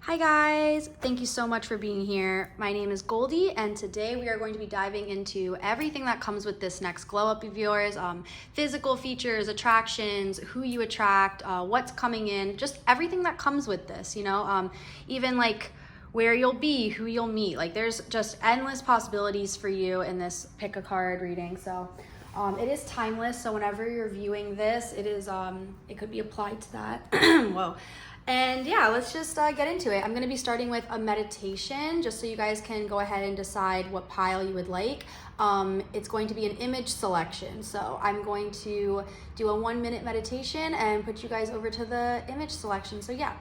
Hi guys, thank you so much for being here. My name is Goldie and today we are going to be diving into everything that comes with this next glow up of yours. Physical features, attractions, who you attract, what's coming in, just everything that comes with this, even like where you'll be, who you'll meet. Like there's just endless possibilities for you in this pick a card reading. So it is timeless, so whenever you're viewing this, it could be applied to that. Whoa. And yeah, let's just get into it. I'm going to be starting with a meditation just so you guys can go ahead and decide what pile you would like. It's going to be an image selection. So I'm going to do a 1-minute meditation and put you guys over to the image selection. So yeah,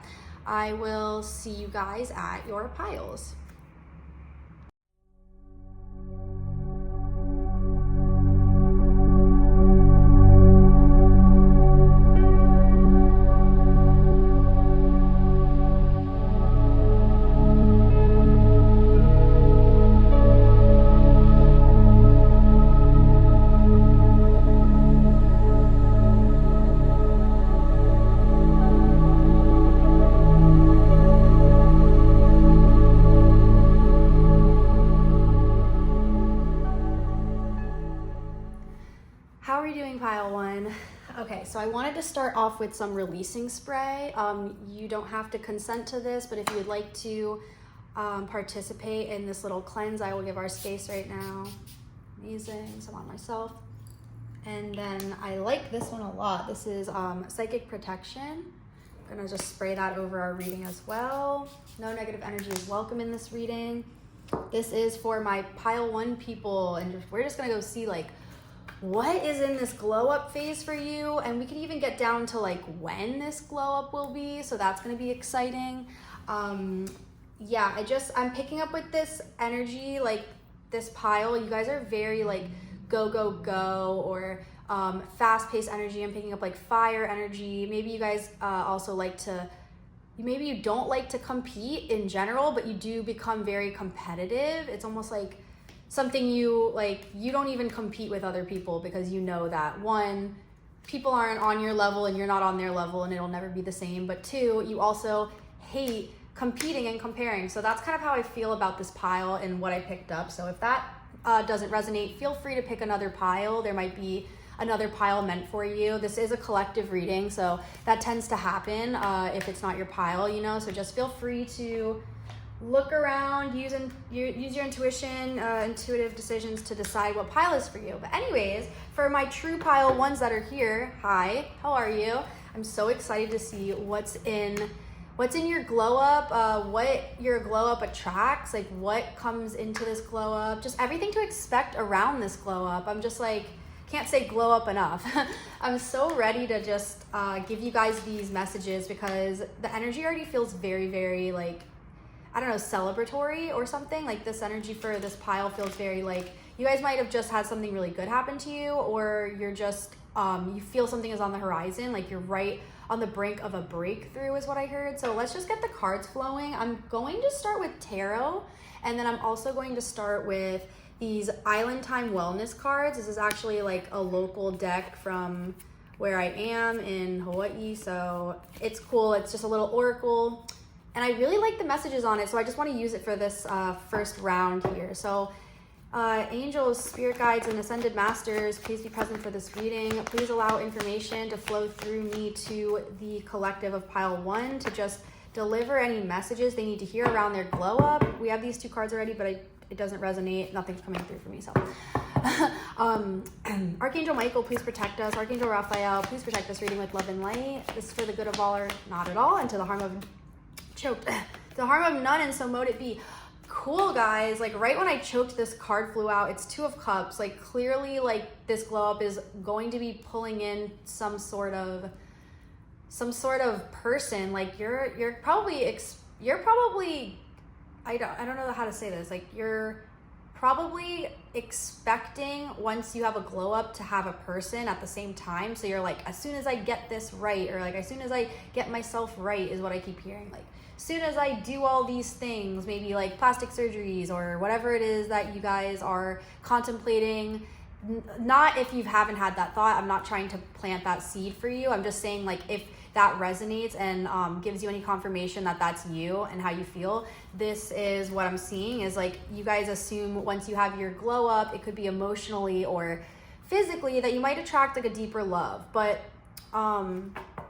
I will see you guys at your piles. How are you doing, pile one? Okay, so I wanted to start off with some releasing spray. You don't have to consent to this, but if you would like to participate in this little cleanse, I will give our space right now. Amazing, some on myself. And then I like this one a lot. This is Psychic Protection. I'm gonna just spray that over our reading as well. No negative energy is welcome in this reading. This is for my pile one people, and we're just gonna go see like what is in this glow up phase for you, and we can even get down to like when this glow up will be, so that's going to be exciting. Yeah, I'm picking up with this energy, like this pile, you guys are very like go go go, or fast-paced energy. I'm picking up like fire energy. Maybe you guys also like to, maybe you don't like to compete in general, but you do become very competitive. It's almost like something you don't even compete with other people because you know that one, people aren't on your level and you're not on their level and it'll never be the same, but two, you also hate competing and comparing. So that's kind of how I feel about this pile and what I picked up. So if that doesn't resonate, feel free to pick another pile. There might be another pile meant for you. This is a collective reading, so that tends to happen if it's not your pile, so just feel free to look around, use your intuition, intuitive decisions to decide what pile is for you. But anyways, for my true pile ones that are here, hi, how are you? I'm so excited to see what's in your glow up, what your glow up attracts, like what comes into this glow up, just everything to expect around this glow up. I'm just like, can't say glow up enough. I'm so ready to just give you guys these messages because the energy already feels very, very like, I don't know, celebratory or something. Like this energy for this pile feels very like you guys might have just had something really good happen to you, or you're just you feel something is on the horizon, like you're right on the brink of a breakthrough is what I heard. So let's just get the cards flowing. I'm going to start with tarot, and then I'm also going to start with these Island Time Wellness cards. This is actually like a local deck from where I am in Hawaii, so it's cool. It's just a little oracle. And I really like the messages on it, so I just want to use it for this first round here. So angels, spirit guides, and ascended masters, please be present for this reading. Please allow information to flow through me to the collective of pile one to just deliver any messages they need to hear around their glow up. We have these two cards already, but it doesn't resonate. Nothing's coming through for me, so. Archangel Michael, please protect us. Archangel Raphael, please protect this reading with love and light. This is for the good of all or not at all, and to the harm of choked the harm of none, and so mote it be. Cool, guys. Like right when I choked, this card flew out. It's Two of Cups. Like clearly, like this glow up is going to be pulling in some sort of person. Like you're probably I don't know how to say this. Like you're probably expecting, once you have a glow up, to have a person at the same time. So you're like, as soon as I get this right, or like as soon as I get myself right, is what I keep hearing. Like as soon as I do all these things, maybe like plastic surgeries or whatever it is that you guys are contemplating. Not if you haven't had that thought. I'm not trying to plant that seed for you. I'm just saying, like, if that resonates and gives you any confirmation that that's you and how you feel, this is what I'm seeing is like you guys assume once you have your glow up, it could be emotionally or physically, that you might attract like a deeper love. But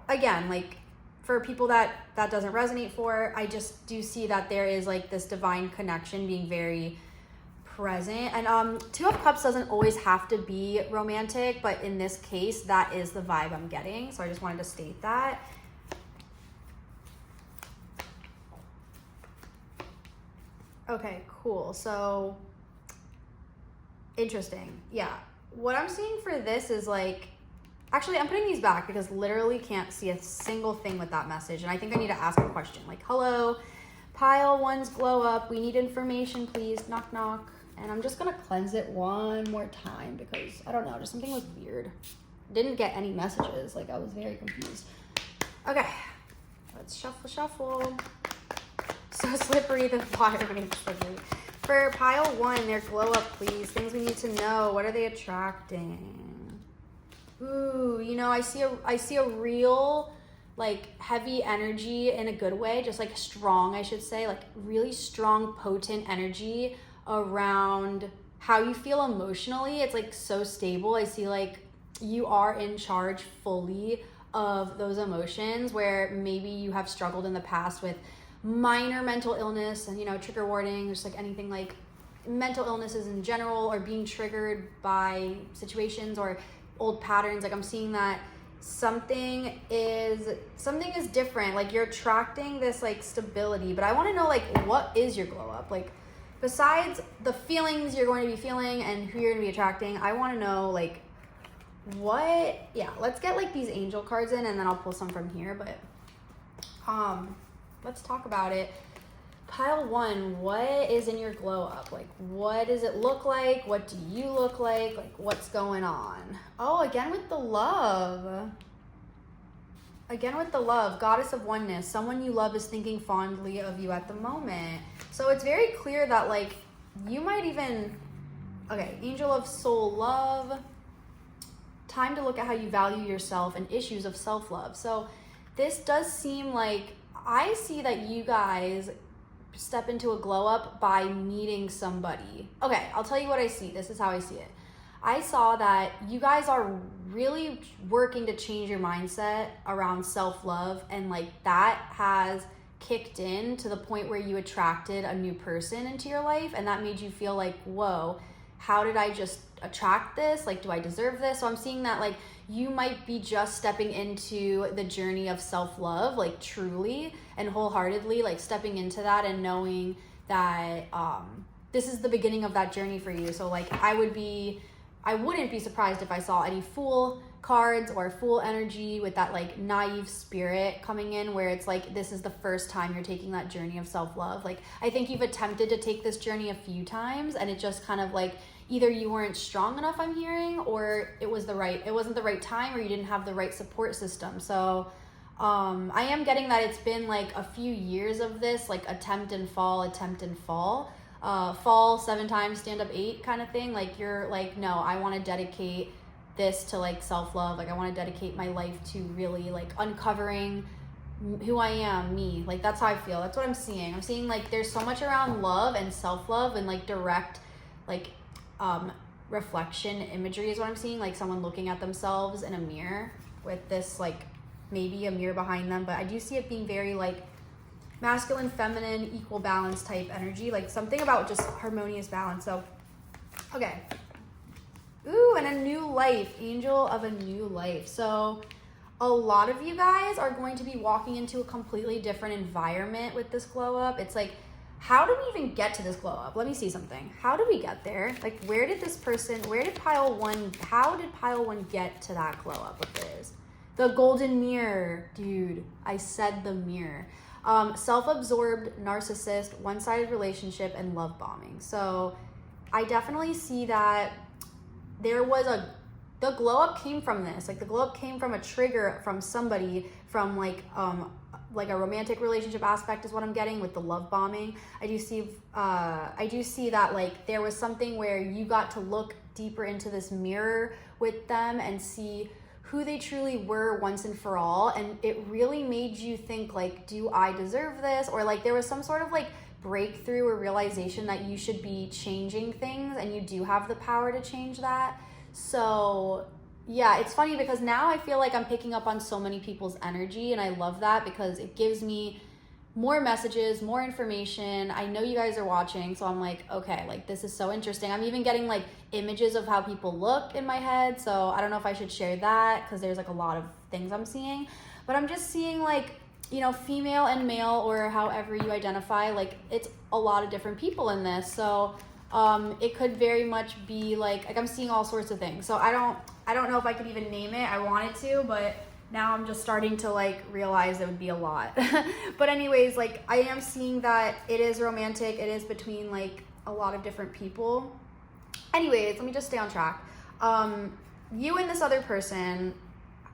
again, like for people that doesn't resonate for, I just do see that there is like this divine connection being very present. And Two of Cups doesn't always have to be romantic, but in this case, that is the vibe I'm getting. So I just wanted to state that. Okay, cool. So interesting. Yeah. What I'm seeing for this is like, actually, I'm putting these back because literally can't see a single thing with that message. And I think I need to ask a question like, hello, pile one's glow up. We need information, please. Knock, knock. And I'm just going to cleanse it one more time because I don't know, just something was weird. Didn't get any messages. Like I was very confused. Okay, let's shuffle, shuffle. So slippery, the water makes slippery. For pile one, their glow up, please. Things we need to know. What are they attracting? Ooh, you know, I see a real like heavy energy in a good way, just like strong, I should say, like really strong, potent energy around how you feel emotionally. It's like so stable. I see like you are in charge fully of those emotions, where maybe you have struggled in the past with minor mental illness and, you know, trigger warning, just like anything like mental illnesses in general, or being triggered by situations or old patterns. Like I'm seeing that something is different. Like you're attracting this like stability, but I want to know like what is your glow up? Like besides the feelings you're going to be feeling and who you're going to be attracting, I want to know like what. Yeah, let's get like these angel cards in and then I'll pull some from here, but let's talk about it. Pile one, what is in your glow up? Like, what does it look like? What do you look like? Like, what's going on? Oh, again with the love. Again with the love, goddess of oneness. Someone you love is thinking fondly of you at the moment. So it's very clear that like you might even, okay, angel of soul love. Time to look at how you value yourself and issues of self-love. So this does seem like, I see that you guys step into a glow up by meeting somebody. Okay, I'll tell you what I see. This is how I see it. I saw that you guys are really working to change your mindset around self-love, and like that has kicked in to the point where you attracted a new person into your life, and that made you feel like, whoa, how did I just attract this? Like, do I deserve this? So I'm seeing that like you might be just stepping into the journey of self-love, like truly and wholeheartedly, like stepping into that and knowing that this is the beginning of that journey for you. So like I wouldn't be surprised if I saw any Fool cards or Fool energy with that like naive spirit coming in, where it's like this is the first time you're taking that journey of self-love. Like I think you've attempted to take this journey a few times and it just kind of like either you weren't strong enough, I'm hearing, or it wasn't the right time, or you didn't have the right support system. So I am getting that it's been like a few years of this, like attempt and fall, fall 7 times, stand up 8 kind of thing. Like you're like, no, I want to dedicate this to like self-love. Like I want to dedicate my life to really like uncovering who I am, me. Like that's how I feel. That's what I'm seeing. I'm seeing like there's so much around love and self-love and like direct like reflection imagery is what I'm seeing, like someone looking at themselves in a mirror with this like maybe a mirror behind them, but I do see it being very like masculine, feminine, equal balance type energy, like something about just harmonious balance. So okay, ooh, and a new life, angel of a new life. So a lot of you guys are going to be walking into a completely different environment with this glow up. It's like, how did we even get to this glow up? Let me see something. How did we get there? Like, how did pile one get to that glow up with this? The golden mirror, dude. I said the mirror. Self-absorbed, narcissist, one-sided relationship, and love bombing. So I definitely see that there was the glow up came from this. Like the glow up came from a trigger from somebody, from like a romantic relationship aspect is what I'm getting with the love bombing. I do see that like there was something where you got to look deeper into this mirror with them and see who they truly were once and for all. And it really made you think like, do I deserve this? Or like there was some sort of like breakthrough or realization that you should be changing things and you do have the power to change that. So yeah, it's funny because now I feel like I'm picking up on so many people's energy, and I love that because it gives me more messages, more information. I know you guys are watching, so I'm like, okay, like this is so interesting. I'm even getting like images of how people look in my head, so I don't know if I should share that because there's like a lot of things I'm seeing, but I'm just seeing like, you know, female and male, or however you identify, like it's a lot of different people in this. So it could very much be like I'm seeing all sorts of things. So I don't know if I could even name it. I wanted to, but now I'm just starting to like realize it would be a lot. But anyways, like I am seeing that it is romantic. It is between like a lot of different people. Anyways, let me just stay on track. You and this other person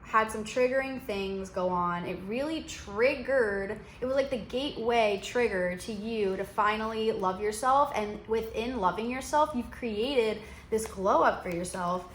had some triggering things go on. It really triggered, it was like the gateway trigger to you to finally love yourself. And within loving yourself, you've created this glow up for yourself.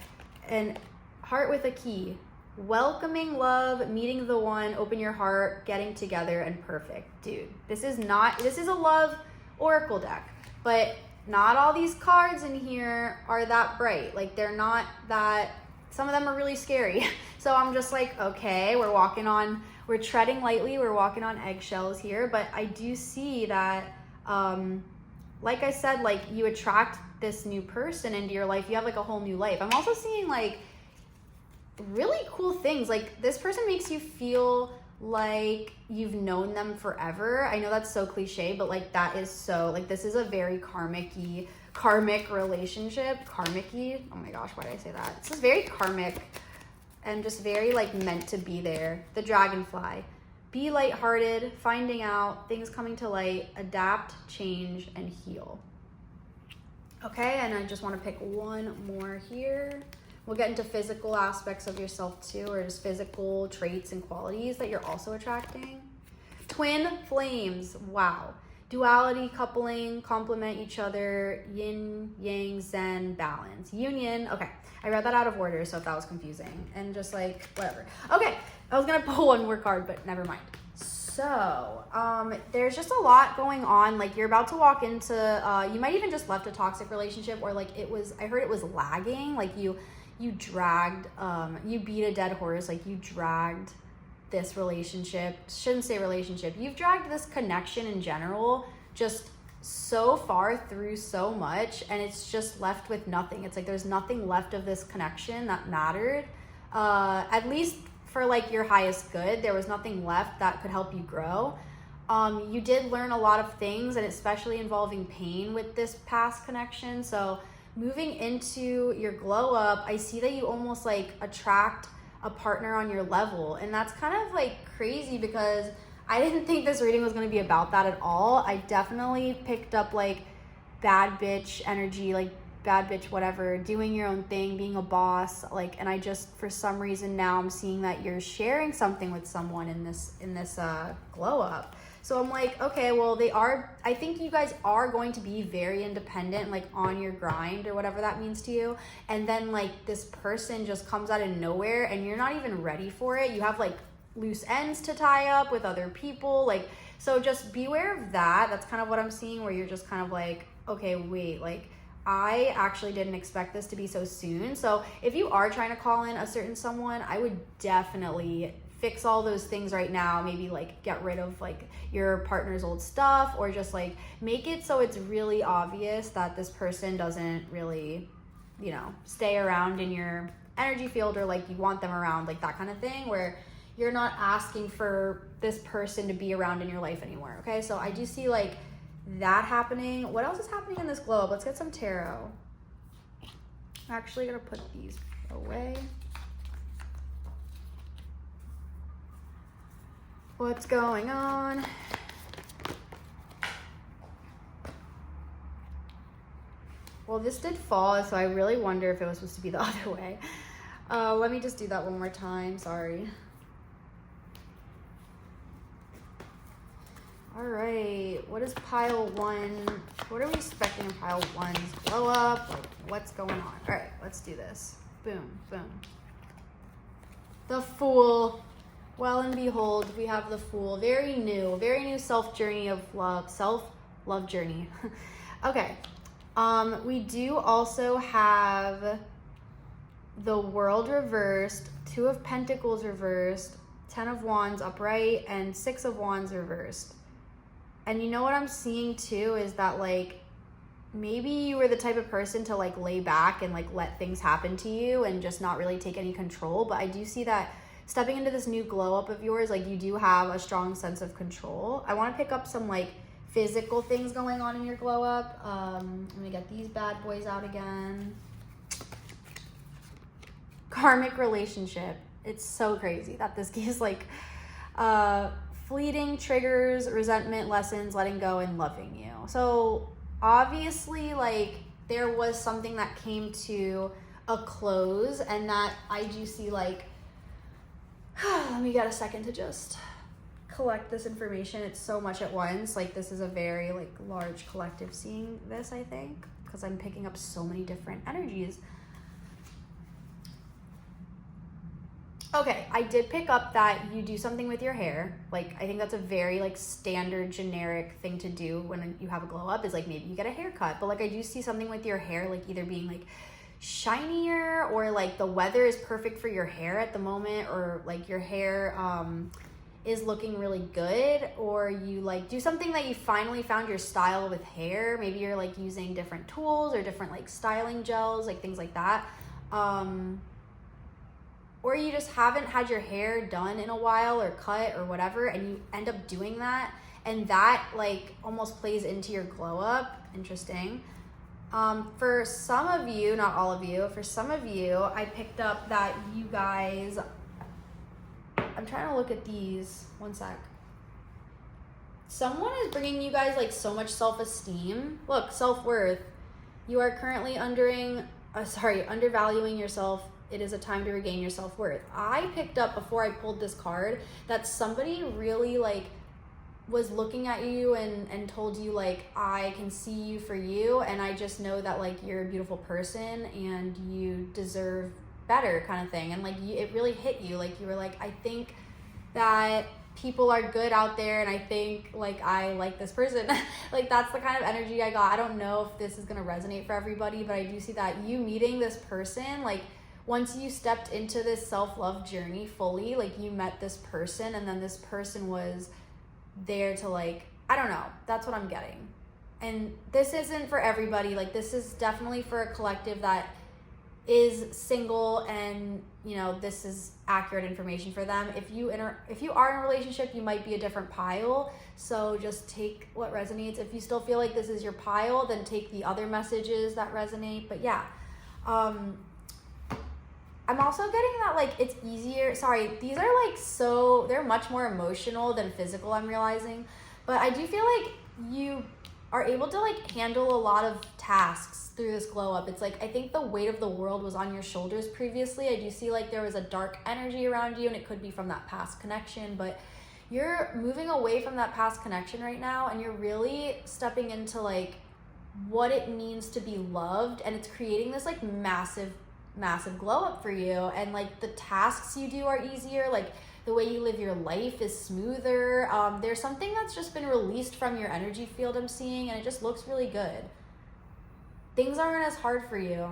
And heart with a key, welcoming love, meeting the one, open your heart, getting together, and perfect. Dude, this is a love oracle deck, but not all these cards in here are that bright. Like they're not that, some of them are really scary. So I'm just like, okay, we're treading lightly, we're walking on eggshells here, but I do see that, like I said, like you attract this new person into your life, you have like a whole new life. I'm also seeing like really cool things. Like this person makes you feel like you've known them forever. I know that's so cliche, but like that is so, like this is a very karmic relationship. Karmic-y, oh my gosh, why did I say that? This is very karmic and just very like meant to be there. The dragonfly, be lighthearted, finding out, things coming to light, adapt, change, and heal. Okay, and I just want to pick one more here. We'll get into physical aspects of yourself too, or just physical traits and qualities that you're also attracting. Twin flames, wow. Duality, coupling, complement each other, yin, yang, zen, balance. Union, okay. I read that out of order, so if that was confusing. And just like, whatever. Okay, I was gonna pull one more card, but never mind. So, there's just a lot going on. Like you're about to walk into, you might even just left a toxic relationship, or like I heard it was lagging. Like you dragged, you beat a dead horse. Like you dragged this relationship, shouldn't say relationship, you've dragged this connection in general just so far through so much, and it's just left with nothing. It's like there's nothing left of this connection that mattered, at least for like your highest good. There was nothing left that could help you grow. You did learn a lot of things, and especially involving pain with this past connection. So moving into your glow up, I see that you almost like attract a partner on your level, and that's kind of like crazy because I didn't think this reading was going to be about that at all. I definitely picked up like bad bitch energy, like bad bitch whatever, doing your own thing, being a boss, like, and I just, for some reason now I'm seeing that you're sharing something with someone in this glow up. So I'm like, okay, well I think you guys are going to be very independent, like on your grind or whatever that means to you. And then like this person just comes out of nowhere and you're not even ready for it. You have like loose ends to tie up with other people. Like, so just beware of that. That's kind of what I'm seeing, where you're just kind of like, okay, wait, like I actually didn't expect this to be so soon. So if you are trying to call in a certain someone, I would definitely fix all those things right now. Maybe like get rid of like your partner's old stuff, or just like make it so it's really obvious that this person doesn't really, you know, stay around in your energy field, or like you want them around, like that kind of thing, where you're not asking for this person to be around in your life anymore. Okay, so I do see like that happening. What else is happening in this globe? Let's get some tarot. I'm actually gonna put these away. What's going on? Well, this did fall, so I really wonder if it was supposed to be the other way. Let me just do that one more time, sorry. All right, what is pile one? What are we expecting in pile one's glow up? Like, what's going on? All right, let's do this. Boom, boom. The Fool. Well and behold, we have the Fool. Very new self-journey of love. Self-love journey. Okay. We do also have the World reversed, Two of Pentacles reversed, Ten of Wands upright, and Six of Wands reversed. And you know what I'm seeing too is that like maybe you were the type of person to like lay back and like let things happen to you and just not really take any control. But I do see that stepping into this new glow up of yours, like you do have a strong sense of control. I want to pick up some like physical things going on in your glow up. I'm gonna get these bad boys out again. Karmic relationship. It's so crazy that this gives like fleeting triggers, resentment, lessons, letting go, and loving you. So obviously like there was something that came to a close, and that I do see like let me get a second to just collect this information. It's so much at once. Like this is a very like large collective seeing this, I think, because I'm picking up so many different energies. Okay, I did pick up that you do something with your hair. Like, I think that's a very, like, standard, generic thing to do when you have a glow up is, like, maybe you get a haircut. But, like, I do see something with your hair, like, either being, like, shinier or, like, the weather is perfect for your hair at the moment, or, like, your hair is looking really good, or you, like, do something that you finally found your style with hair. Maybe you're, like, using different tools or different, like, styling gels, like, things like that. Or you just haven't had your hair done in a while or cut or whatever, and you end up doing that, and that like almost plays into your glow up. Interesting. For some of you, not all of you, for some of you, I picked up that you guys, I'm trying to look at these, one sec. Someone is bringing you guys like so much self-esteem. Look, self-worth. You are currently undervaluing yourself. It is a time to regain your self-worth. I picked up before I pulled this card that somebody really like was looking at you and told you like, I can see you for you, and I just know that like you're a beautiful person and you deserve better, kind of thing. And like it really hit you. Like you were like, I think that people are good out there, and I think like I like this person. Like that's the kind of energy I got. I don't know if this is gonna resonate for everybody, but I do see that you meeting this person, like once you stepped into this self-love journey fully, like you met this person, and then this person was there to like, I don't know, that's what I'm getting. And this isn't for everybody. Like this is definitely for a collective that is single, and you know, this is accurate information for them. If you are in a relationship, you might be a different pile. So just take what resonates. If you still feel like this is your pile, then take the other messages that resonate. But yeah, I'm also getting that like it's easier. Sorry, these are like so, they're much more emotional than physical, I'm realizing. But I do feel like you are able to like handle a lot of tasks through this glow up. It's like, I think the weight of the world was on your shoulders previously. I do see like there was a dark energy around you, and it could be from that past connection, but you're moving away from that past connection right now, and you're really stepping into like what it means to be loved, and it's creating this like massive glow up for you. And like the tasks you do are easier, like the way you live your life is smoother. There's something that's just been released from your energy field, I'm seeing, and it just looks really good. Things aren't as hard for you.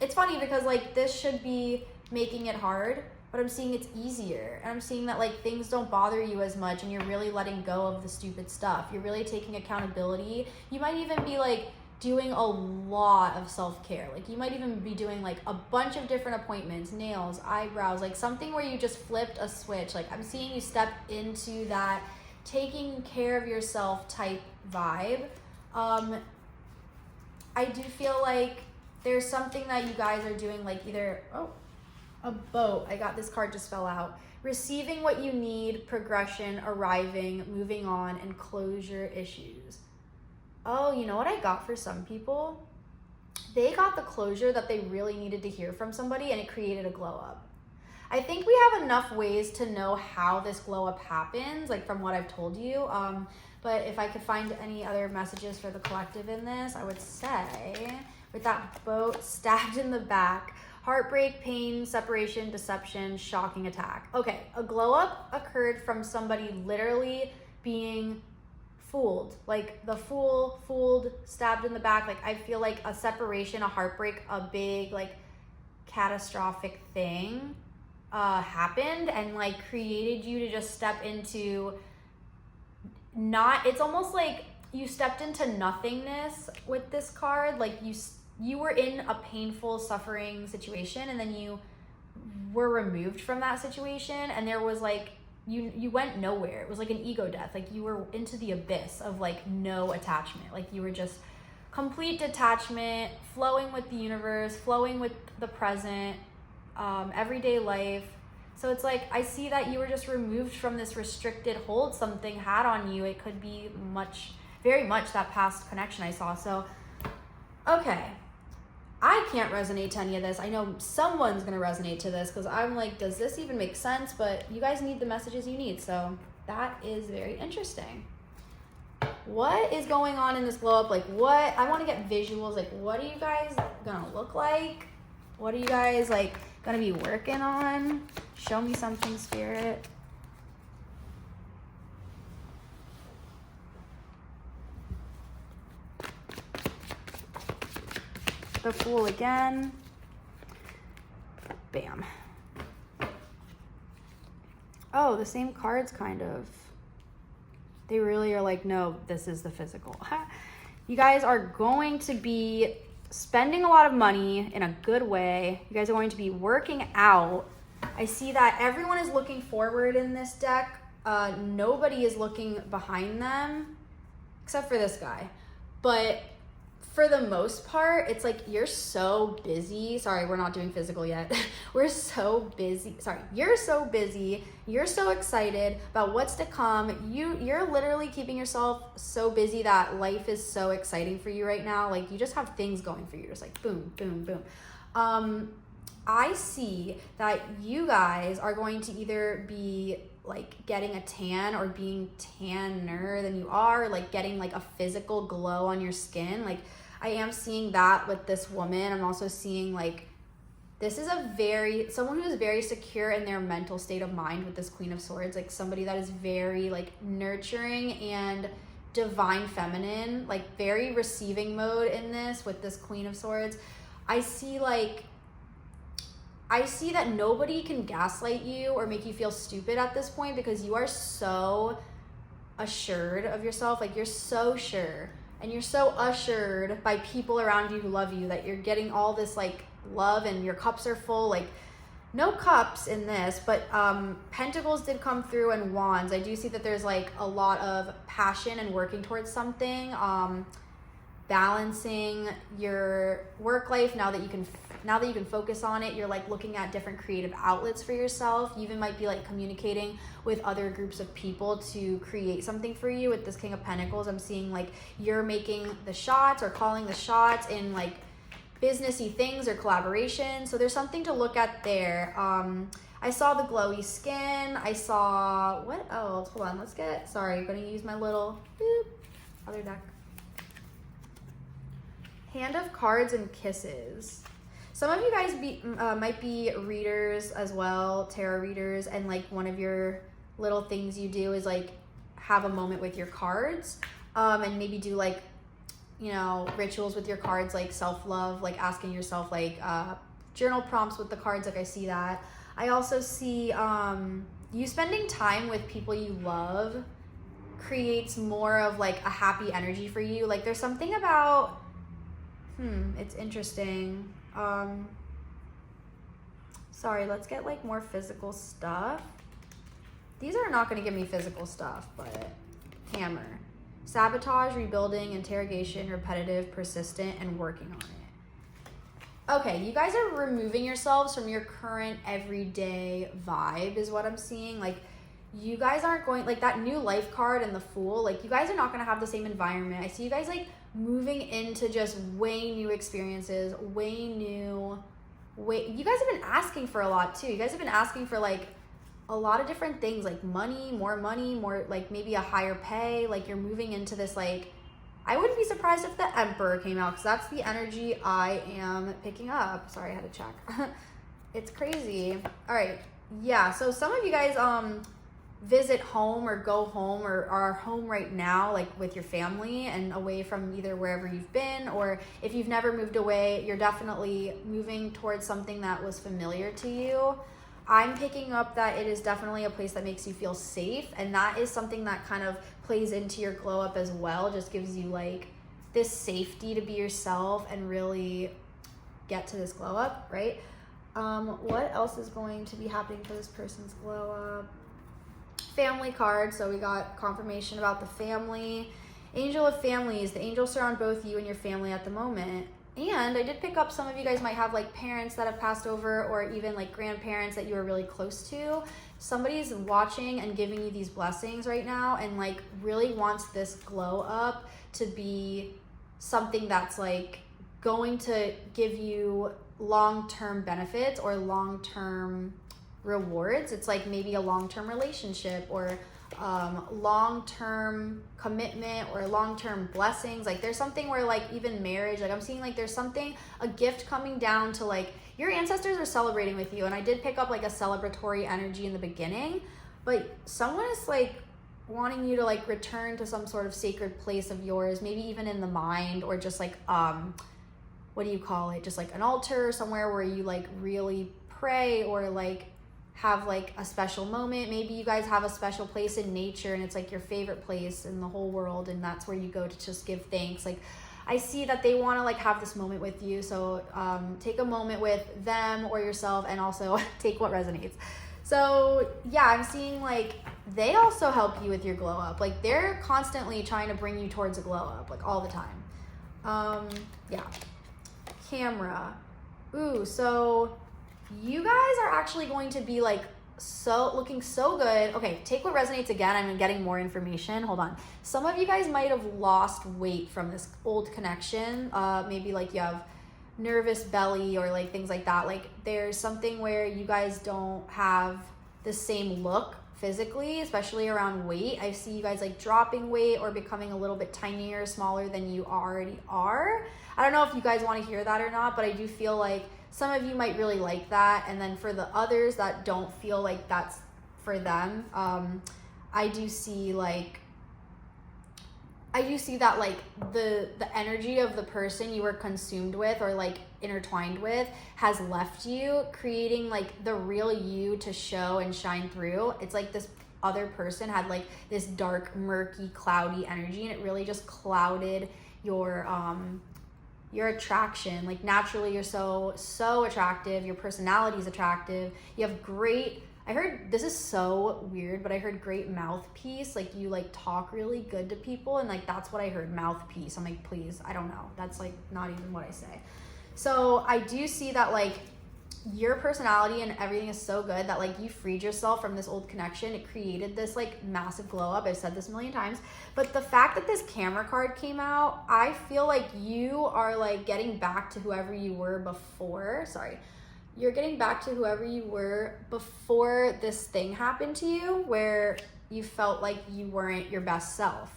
It's funny because like this should be making it hard, but I'm seeing it's easier, and I'm seeing that like things don't bother you as much, and you're really letting go of the stupid stuff. You're really taking accountability. You might even be like doing a lot of self-care. Like you might even be doing like a bunch of different appointments, nails, eyebrows, like something where you just flipped a switch. Like I'm seeing you step into that taking care of yourself type vibe. I do feel like there's something that you guys are doing, like either, a boat. I got this card just fell out. Receiving what you need, progression, arriving, moving on, and closure issues. Oh, you know what I got for some people? They got the closure that they really needed to hear from somebody, and it created a glow up. I think we have enough ways to know how this glow up happens, like from what I've told you. But if I could find any other messages for the collective in this, I would say with that boat stabbed in the back, Heartbreak, pain, separation, deception, shocking attack. Okay, a glow up occurred from somebody literally being fooled. Like the fooled, stabbed in the back. Like I feel like a separation, a heartbreak, a big like catastrophic thing happened and like created you to just step into it's almost like you stepped into nothingness with this card. Like you were in a painful, suffering situation, and then you were removed from that situation, and there was like you went nowhere. It was like an ego death. Like you were into the abyss of like no attachment. Like you were just complete detachment, flowing with the universe, flowing with the present, everyday life. So it's like I see that you were just removed from this restricted hold something had on you. It could be very much that past connection I saw. So okay, I can't resonate to any of this. I know someone's gonna resonate to this because I'm like, does this even make sense? But you guys need the messages you need, so that is very interesting. What is going on in this glow up? Like what, I want to get visuals. Like what are you guys gonna look like? What are you guys like gonna be working on? Show me something, Spirit. The Fool again. Bam. Oh, the same cards kind of. They really are like, no, this is the physical. You guys are going to be spending a lot of money in a good way. You guys are going to be working out. I see that everyone is looking forward in this deck. Nobody is looking behind them except for this guy. But for the most part, it's like you're so busy. Sorry, we're not doing physical yet. We're so busy. Sorry, you're so busy. You're so excited about what's to come. You're literally keeping yourself so busy that life is so exciting for you right now. Like you just have things going for you. Just like boom, boom, boom. I see that you guys are going to either be like getting a tan or being tanner than you are, like getting like a physical glow on your skin. Like I am seeing that with this woman. I'm also seeing like this is someone who is very secure in their mental state of mind with this Queen of Swords, like somebody that is very like nurturing and divine feminine, like very receiving mode in this with this Queen of Swords. I see that nobody can gaslight you or make you feel stupid at this point because you are so assured of yourself. Like you're so sure and you're so assured by people around you who love you that you're getting all this like love and your cups are full. Like no cups in this, but pentacles did come through and wands. I do see that there's like a lot of passion and working towards something, balancing your work life now that you can focus on it. You're like looking at different creative outlets for yourself. You even might be like communicating with other groups of people to create something for you. With this King of Pentacles, I'm seeing like you're making the shots or calling the shots in like businessy things or collaboration. So there's something to look at there. I saw the glowy skin. I saw what else? Hold on, I'm gonna use my little other deck. Hand of Cards and Kisses. Some of you guys might be readers as well, tarot readers, and like one of your little things you do is like have a moment with your cards, and maybe do like, you know, rituals with your cards, like self-love, like asking yourself like journal prompts with the cards. Like I see that. I also see you spending time with people you love creates more of like a happy energy for you. Like there's something about it's interesting. Sorry, let's get like more physical stuff. These are not going to give me physical stuff, but Hammer. Sabotage, rebuilding, interrogation, repetitive, persistent, and working on it. Okay, you guys are removing yourselves from your current everyday vibe is what I'm seeing. Like you guys aren't going, like that new life card and the Fool, like you guys are not going to have the same environment. I see you guys like moving into just way new experiences, you guys have been asking for a lot too. You guys have been asking for like a lot of different things, like money, more like maybe a higher pay. Like you're moving into this like I wouldn't be surprised if the Emperor came out, because that's the energy I am picking up. Sorry, I had to check. It's crazy. All right. Yeah, so some of you guys visit home or go home or are home right now, like with your family and away from either wherever you've been, or if you've never moved away, you're definitely moving towards something that was familiar to you. I'm picking up that it is definitely a place that makes you feel safe, and that is something that kind of plays into your glow up as well. Just gives you like this safety to be yourself and really get to this glow up, right? What else is going to be happening for this person's glow up? Family card. So we got confirmation about the family. Angel of Families. The angels surround both you and your family at the moment. And I did pick up some of you guys might have like parents that have passed over, or even like grandparents that you are really close to. Somebody's watching and giving you these blessings right now, and like really wants this glow up to be something that's like going to give you long-term benefits or long-term rewards. It's like maybe a long-term relationship, or long-term commitment, or long-term blessings. Like there's something where like even marriage, like I'm seeing like there's something, a gift coming down to like your ancestors are celebrating with you. And I did pick up like a celebratory energy in the beginning, but someone is like wanting you to like return to some sort of sacred place of yours, maybe even in the mind, or just like what do you call it, just like an altar somewhere where you like really pray, or like have like a special moment. Maybe you guys have a special place in nature and it's like your favorite place in the whole world, and that's where you go to just give thanks. Like I see that they want to like have this moment with you, so take a moment with them or yourself, and also take what resonates. So yeah, I'm seeing like they also help you with your glow up. Like they're constantly trying to bring you towards a glow up, like all the time. Yeah. Camera. Ooh, so you guys are actually going to be like looking so good. Okay, take what resonates again. I'm getting more information. Hold on. Some of you guys might have lost weight from this old connection. Maybe like you have nervous belly or like things like that. Like there's something where you guys don't have the same look physically, especially around weight. I see you guys like dropping weight or becoming a little bit tinier, smaller than you already are. I don't know if you guys want to hear that or not, but I do feel like some of you might really like that. And then for the others that don't feel like that's for them, I do see that like the energy of the person you were consumed with or like intertwined with has left you, creating like the real you to show and shine through. It's like this other person had like this dark, murky, cloudy energy, and it really just clouded your attraction. Like naturally you're so attractive, your personality is attractive, you have great, I heard, this is so weird, but I heard great mouthpiece. Like you like talk really good to people, and like that's what I heard, mouthpiece. I'm like, please, I don't know, that's like not even what I say. So I do see that like your personality and everything is so good that like you freed yourself from this old connection. It created this like massive glow up. I've said this a million times, but the fact that this camera card came out, I feel like you are like getting back to whoever you were before. You're getting back to whoever you were before this thing happened to you, where you felt like you weren't your best self.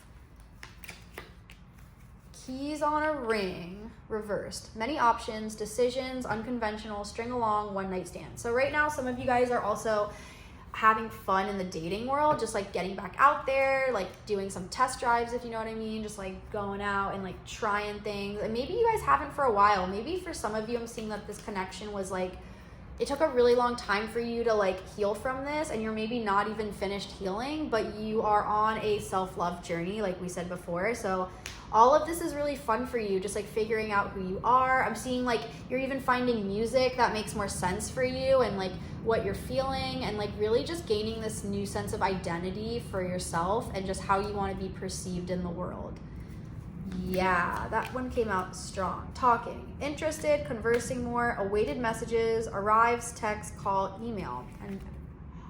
Keys on a ring, reversed. Many options, decisions, unconventional, string along, one night stand. So right now, some of you guys are also having fun in the dating world, just like getting back out there, like doing some test drives, if you know what I mean, just like going out and like trying things. And maybe you guys haven't for a while. Maybe for some of you, I'm seeing that this connection was like, it took a really long time for you to like heal from this, and you're maybe not even finished healing, but you are on a self-love journey, like we said before. So all of this is really fun for you, just like figuring out who you are. I'm seeing like you're even finding music that makes more sense for you and like what you're feeling, and like really just gaining this new sense of identity for yourself and just how you want to be perceived in the world. Yeah, that one came out strong. Talking, interested, conversing more, awaited messages, arrives, text, call, email, and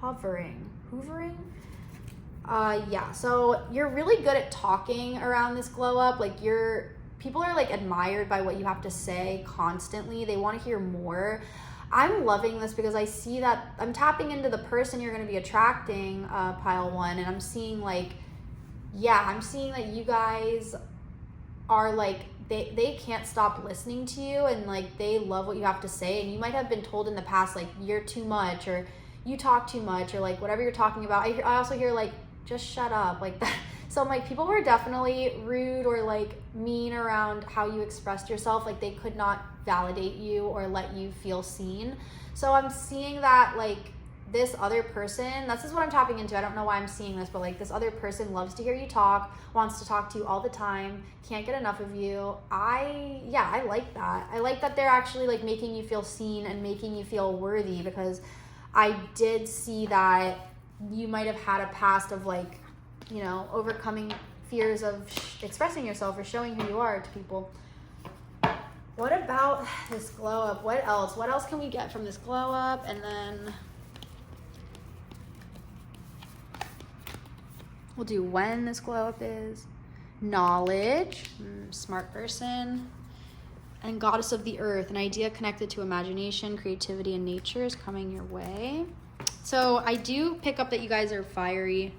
hoovering. Yeah, so you're really good at talking around this glow up. Like people are like admired by what you have to say constantly. They want to hear more. I'm loving this because I see that I'm tapping into the person you're going to be attracting, pile one, and I'm seeing like, yeah, I'm seeing that you guys are like, they can't stop listening to you, and like they love what you have to say. And you might have been told in the past like you're too much, or you talk too much, or like whatever you're talking about. I also hear like, just shut up, like that. So I'm like, people were definitely rude or like mean around how you expressed yourself. Like they could not validate you or let you feel seen. So I'm seeing that like this other person, this is what I'm tapping into. I don't know why I'm seeing this, but like this other person loves to hear you talk, wants to talk to you all the time, can't get enough of you. I like that. I like that they're actually like making you feel seen and making you feel worthy, because I did see that you might have had a past of like, you know, overcoming fears of expressing yourself or showing who you are to people. What about this glow up? What else can we get from this glow up? And then we'll do when this glow up is. Knowledge, smart person, and goddess of the earth, an idea connected to imagination, creativity, and nature is coming your way. So I do pick up that you guys are fiery.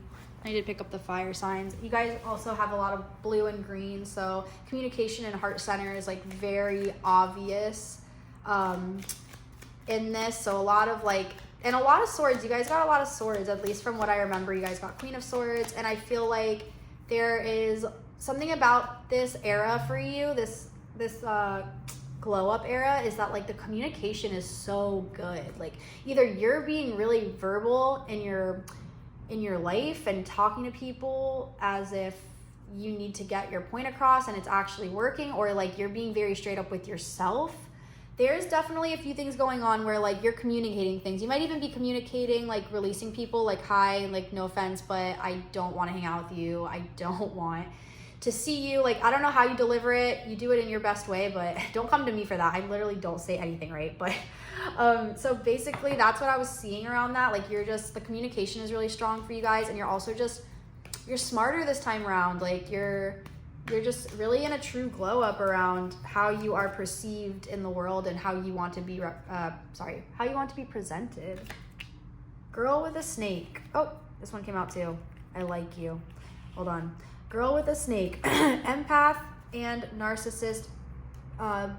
I did pick up the fire signs. You guys also have a lot of blue and green, so communication and heart center is like very obvious in this. So a lot of like, and a lot of swords. You guys got a lot of swords, at least from what I remember. You guys got Queen of Swords, and I feel like there is something about this era for you, this glow up era, is that like the communication is so good. Like either you're being really verbal in your life and talking to people as if you need to get your point across and it's actually working, or like you're being very straight up with yourself. There's definitely a few things going on where like you're communicating things. You might even be communicating like releasing people, like, hi, like no offense, but I don't want to hang out with you. I don't want to see you. Like, I don't know how you deliver it. You do it in your best way, but don't come to me for that. I literally don't say anything right. But so basically that's what I was seeing around that. Like the communication is really strong for you guys, and you're also you're smarter this time around. Like you're just really in a true glow up around how you are perceived in the world and how you want to be how you want to be presented. Girl with a snake. Oh, this one came out too. I like you. Hold on. Girl with a snake. Empath and narcissist,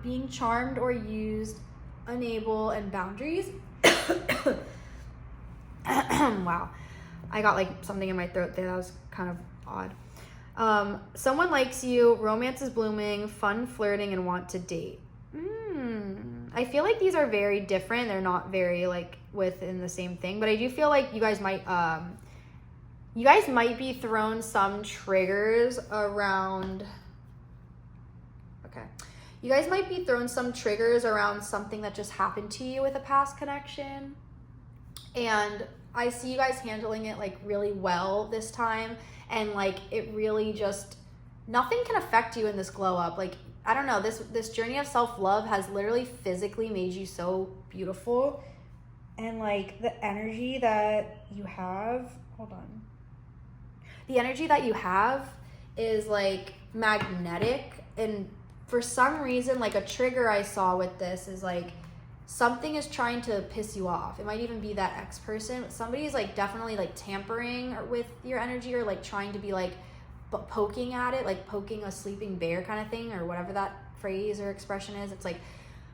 being charmed or used, unable, and boundaries. Wow. I got like something in my throat there. That was kind of odd. Someone likes you, romance is blooming, fun flirting, and want to date. I feel like these are very different. They're not very like within the same thing, but I do feel like you guys might be thrown some triggers around. Okay. You guys might be thrown some triggers around something that just happened to you with a past connection. And I see you guys handling it like really well this time. And like it really just, nothing can affect you in this glow up. Like, I don't know, this journey of self-love has literally physically made you so beautiful. And like the energy that you have, hold on. The energy that you have is like magnetic, and for some reason, like a trigger I saw with this is like something is trying to piss you off. It might even be that ex-person, but somebody's like definitely like tampering with your energy, or like trying to be like poking at it, like poking a sleeping bear kind of thing, or whatever that phrase or expression is. It's like,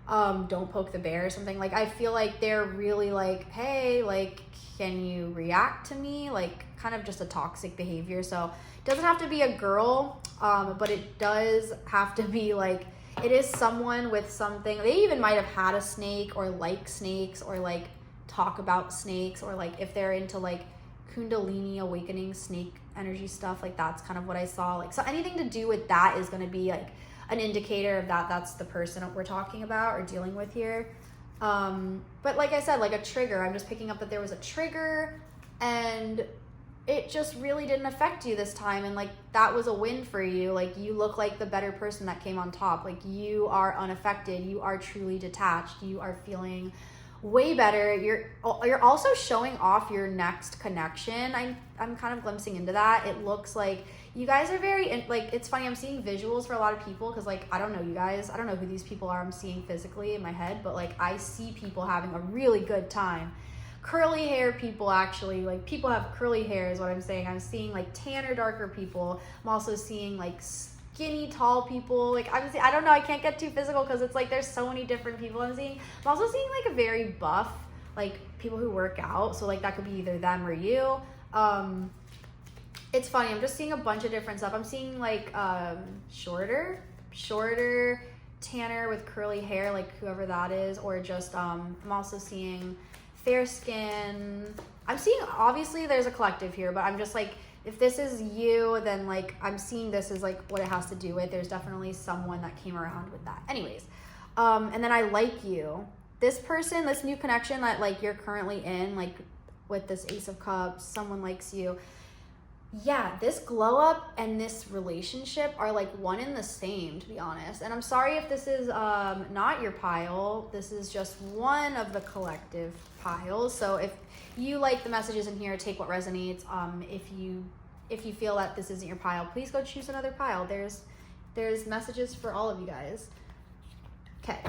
don't poke the bear or something. Like I feel like they're really like, hey, like, can you react to me? Like kind of just a toxic behavior. So it doesn't have to be a girl, but it does have to be like, it is someone with something. They even might have had a snake, or like snakes, or like talk about snakes, or like if they're into like Kundalini awakening snake energy stuff, like that's kind of what I saw. Like, so anything to do with that is going to be like an indicator of that's the person we're talking about or dealing with here. But like I said, like a trigger, I'm just picking up that there was a trigger, and it just really didn't affect you this time. And like that was a win for you. Like you look like the better person that came on top. Like you are unaffected, you are truly detached, you are feeling way better. You're also showing off your next connection. I'm kind of glimpsing into that. It looks like you guys are very like, it's funny, I'm seeing visuals for a lot of people, because like I don't know you guys, I don't know who these people are I'm seeing physically in my head, but like I see people having a really good time. Curly hair people, actually, like people have curly hair is what I'm saying. I'm seeing like tan or darker people. I'm also seeing like skinny, tall people. Like I don't know, I can't get too physical because it's like there's so many different people I'm seeing. I'm also seeing like a very buff, like people who work out. So like that could be either them or you. It's funny, I'm just seeing a bunch of different stuff. I'm seeing like shorter, tanner with curly hair, like whoever that is, or just I'm also seeing fair skin. I'm seeing, obviously there's a collective here, but I'm just like, if this is you, then like I'm seeing this as like what it has to do with. There's definitely someone that came around with that. Anyways, and then I like you. This person, this new connection that like you're currently in, like with this Ace of Cups, someone likes you. Yeah, this glow up and this relationship are like one and the same, to be honest. And I'm sorry if this is not your pile. This is just one of the collective piles. So if you like the messages in here, take what resonates. If you feel that this isn't your pile, please go choose another pile. There's messages for all of you guys. Okay,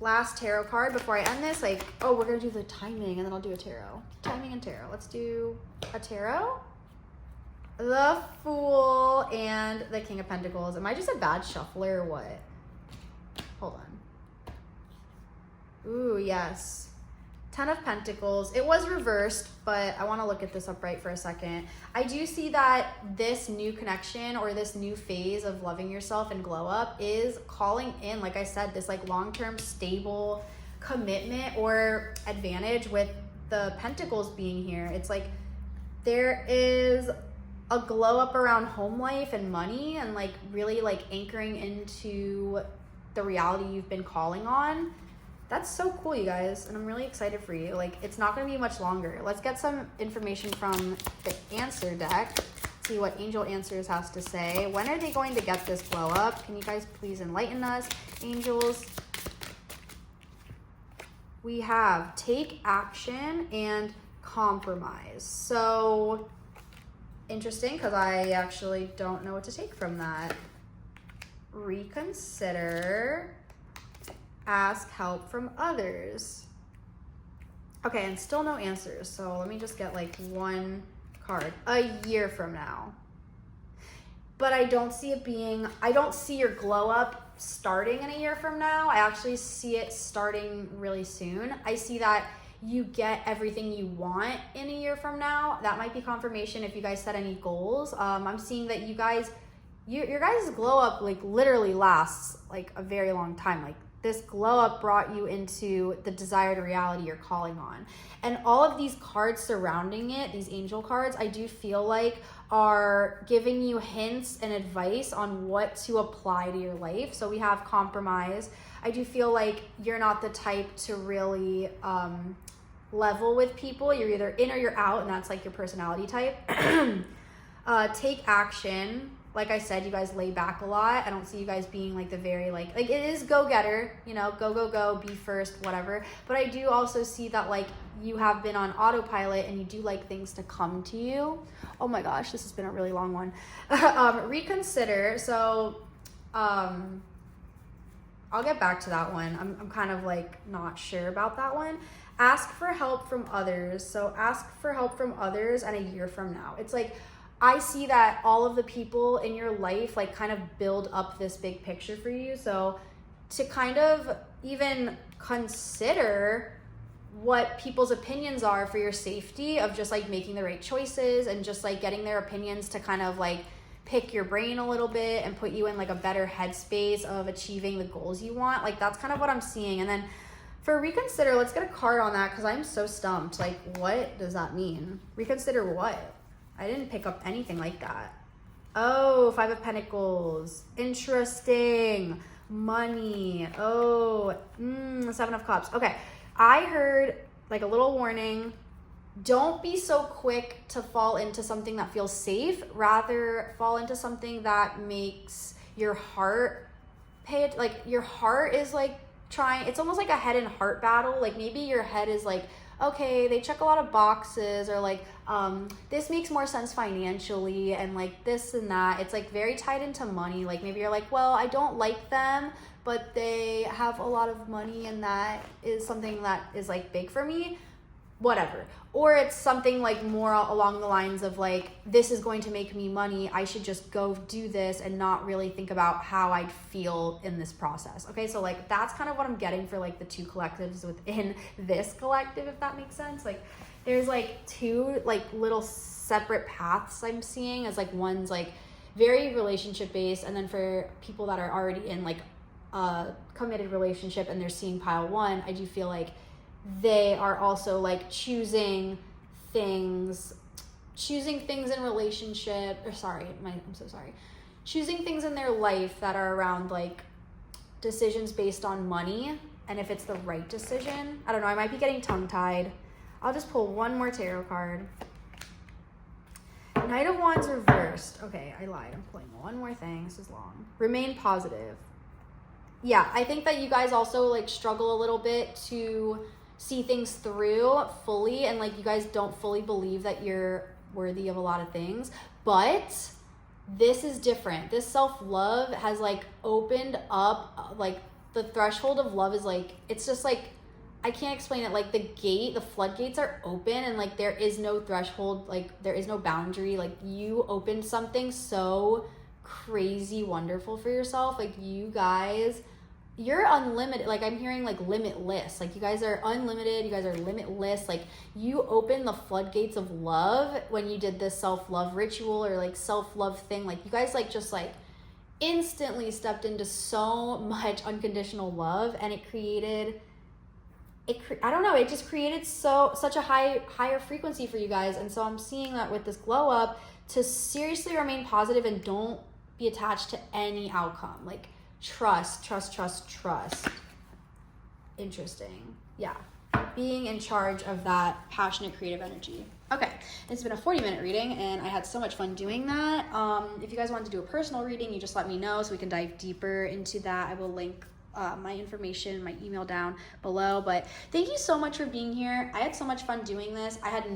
last tarot card before I end this. Like, oh, we're gonna do the timing and then I'll do a tarot. Timing and tarot. Let's do a tarot. The Fool and the King of Pentacles. Am I just a bad shuffler or what? Hold on. Ooh, yes. 10 of Pentacles. It was reversed, but I want to look at this upright for a second. I do see that this new connection or this new phase of loving yourself and glow up is calling in, like I said, this like long-term stable commitment or advantage with the Pentacles being here. It's like there is a glow up around home life and money and like really like anchoring into the reality you've been calling on. That's so cool, you guys, and I'm really excited for you. Like, it's not gonna be much longer. Let's get some information from the answer deck, see what Angel Answers has to say. When are they going to get this glow up? Can you guys please enlighten us, angels? We have take action and compromise. So interesting, because I actually don't know what to take from that. Reconsider, ask help from others. Okay, and still no answers. So let me just get like one card. A year from now. But I don't see it being, I don't see your glow up starting in a year from now. I actually see it starting really soon. I see that you get everything you want in a year from now. That might be confirmation if you guys set any goals. I'm seeing that you guys, your guys' glow up like literally lasts like a very long time. Like this glow up brought you into the desired reality you're calling on. And all of these cards surrounding it, these angel cards, I do feel like are giving you hints and advice on what to apply to your life. So we have compromise. I do feel like you're not the type to really level with people. You're either in or you're out, and that's like your personality type. Take action. Like I said, you guys lay back a lot. I don't see you guys being like the very like it is go-getter, you know, go, be first, whatever. But I do also see that like you have been on autopilot and you do like things to come to you. Oh my gosh, this has been a really long one. Reconsider. So I'll get back to that one. I'm kind of like not sure about that one. Ask for help from others. So ask for help from others and a year from now. It's like I see that all of the people in your life like kind of build up this big picture for you. So to kind of even consider what people's opinions are for your safety of just like making the right choices and just like getting their opinions to kind of like pick your brain a little bit and put you in like a better headspace of achieving the goals you want. Like that's kind of what I'm seeing. And then for reconsider, let's get a card on that because I'm so stumped. Like, what does that mean? Reconsider what? I didn't pick up anything like that. Oh, 5 of Pentacles. Interesting. Money. Oh, 7 of Cups. Okay, I heard like a little warning. Don't be so quick to fall into something that feels safe. Rather, fall into something that makes your heart pay it. Like your heart is like trying. It's almost like a head and heart battle. Like maybe your head is like, okay, they check a lot of boxes, or like this makes more sense financially, and like this and that. It's like very tied into money. Like maybe you're like, well, I don't like them, but they have a lot of money and that is something that is like big for me. whatever. Or it's something like more along the lines of like, this is going to make me money, I should just go do this and not really think about how I'd feel in this process. Okay, so like that's kind of what I'm getting for like the two collectives within this collective, if that makes sense. Like there's like two like little separate paths I'm seeing, as like one's like very relationship based, and then for people that are already in like a committed relationship and they're seeing pile one, I do feel like they are also like choosing things in relationship, or choosing things in their life that are around like decisions based on money, and if it's the right decision. I don't know, I might be getting tongue-tied. I'll just pull one more tarot card. Knight of Wands reversed. Okay, I lied. I'm pulling one more thing. This is long. Remain positive. Yeah, I think that you guys also like struggle a little bit to see things through fully, and like you guys don't fully believe that you're worthy of a lot of things. But this is different. This self-love has like opened up, like the threshold of love is like, it's just like, I can't explain it. Like the floodgates are open, and like there is no threshold, like there is no boundary. Like you opened something so crazy wonderful for yourself. Like you guys, you're unlimited. Like I'm hearing like limitless. Like you guys are unlimited. You guys are limitless. Like you opened the floodgates of love when you did this self-love ritual or like self-love thing. Like you guys like just like instantly stepped into so much unconditional love, and it created I don't know, it just created such a higher frequency for you guys. And so I'm seeing that with this glow up, to seriously remain positive and don't be attached to any outcome. Like trust. Interesting. Yeah. Being in charge of that passionate creative energy. Okay, it's been a 40-minute reading, and I had so much fun doing that. If you guys wanted to do a personal reading, you just let me know so we can dive deeper into that. I will link my information, my email down below. But thank you so much for being here. I had so much fun doing this. I had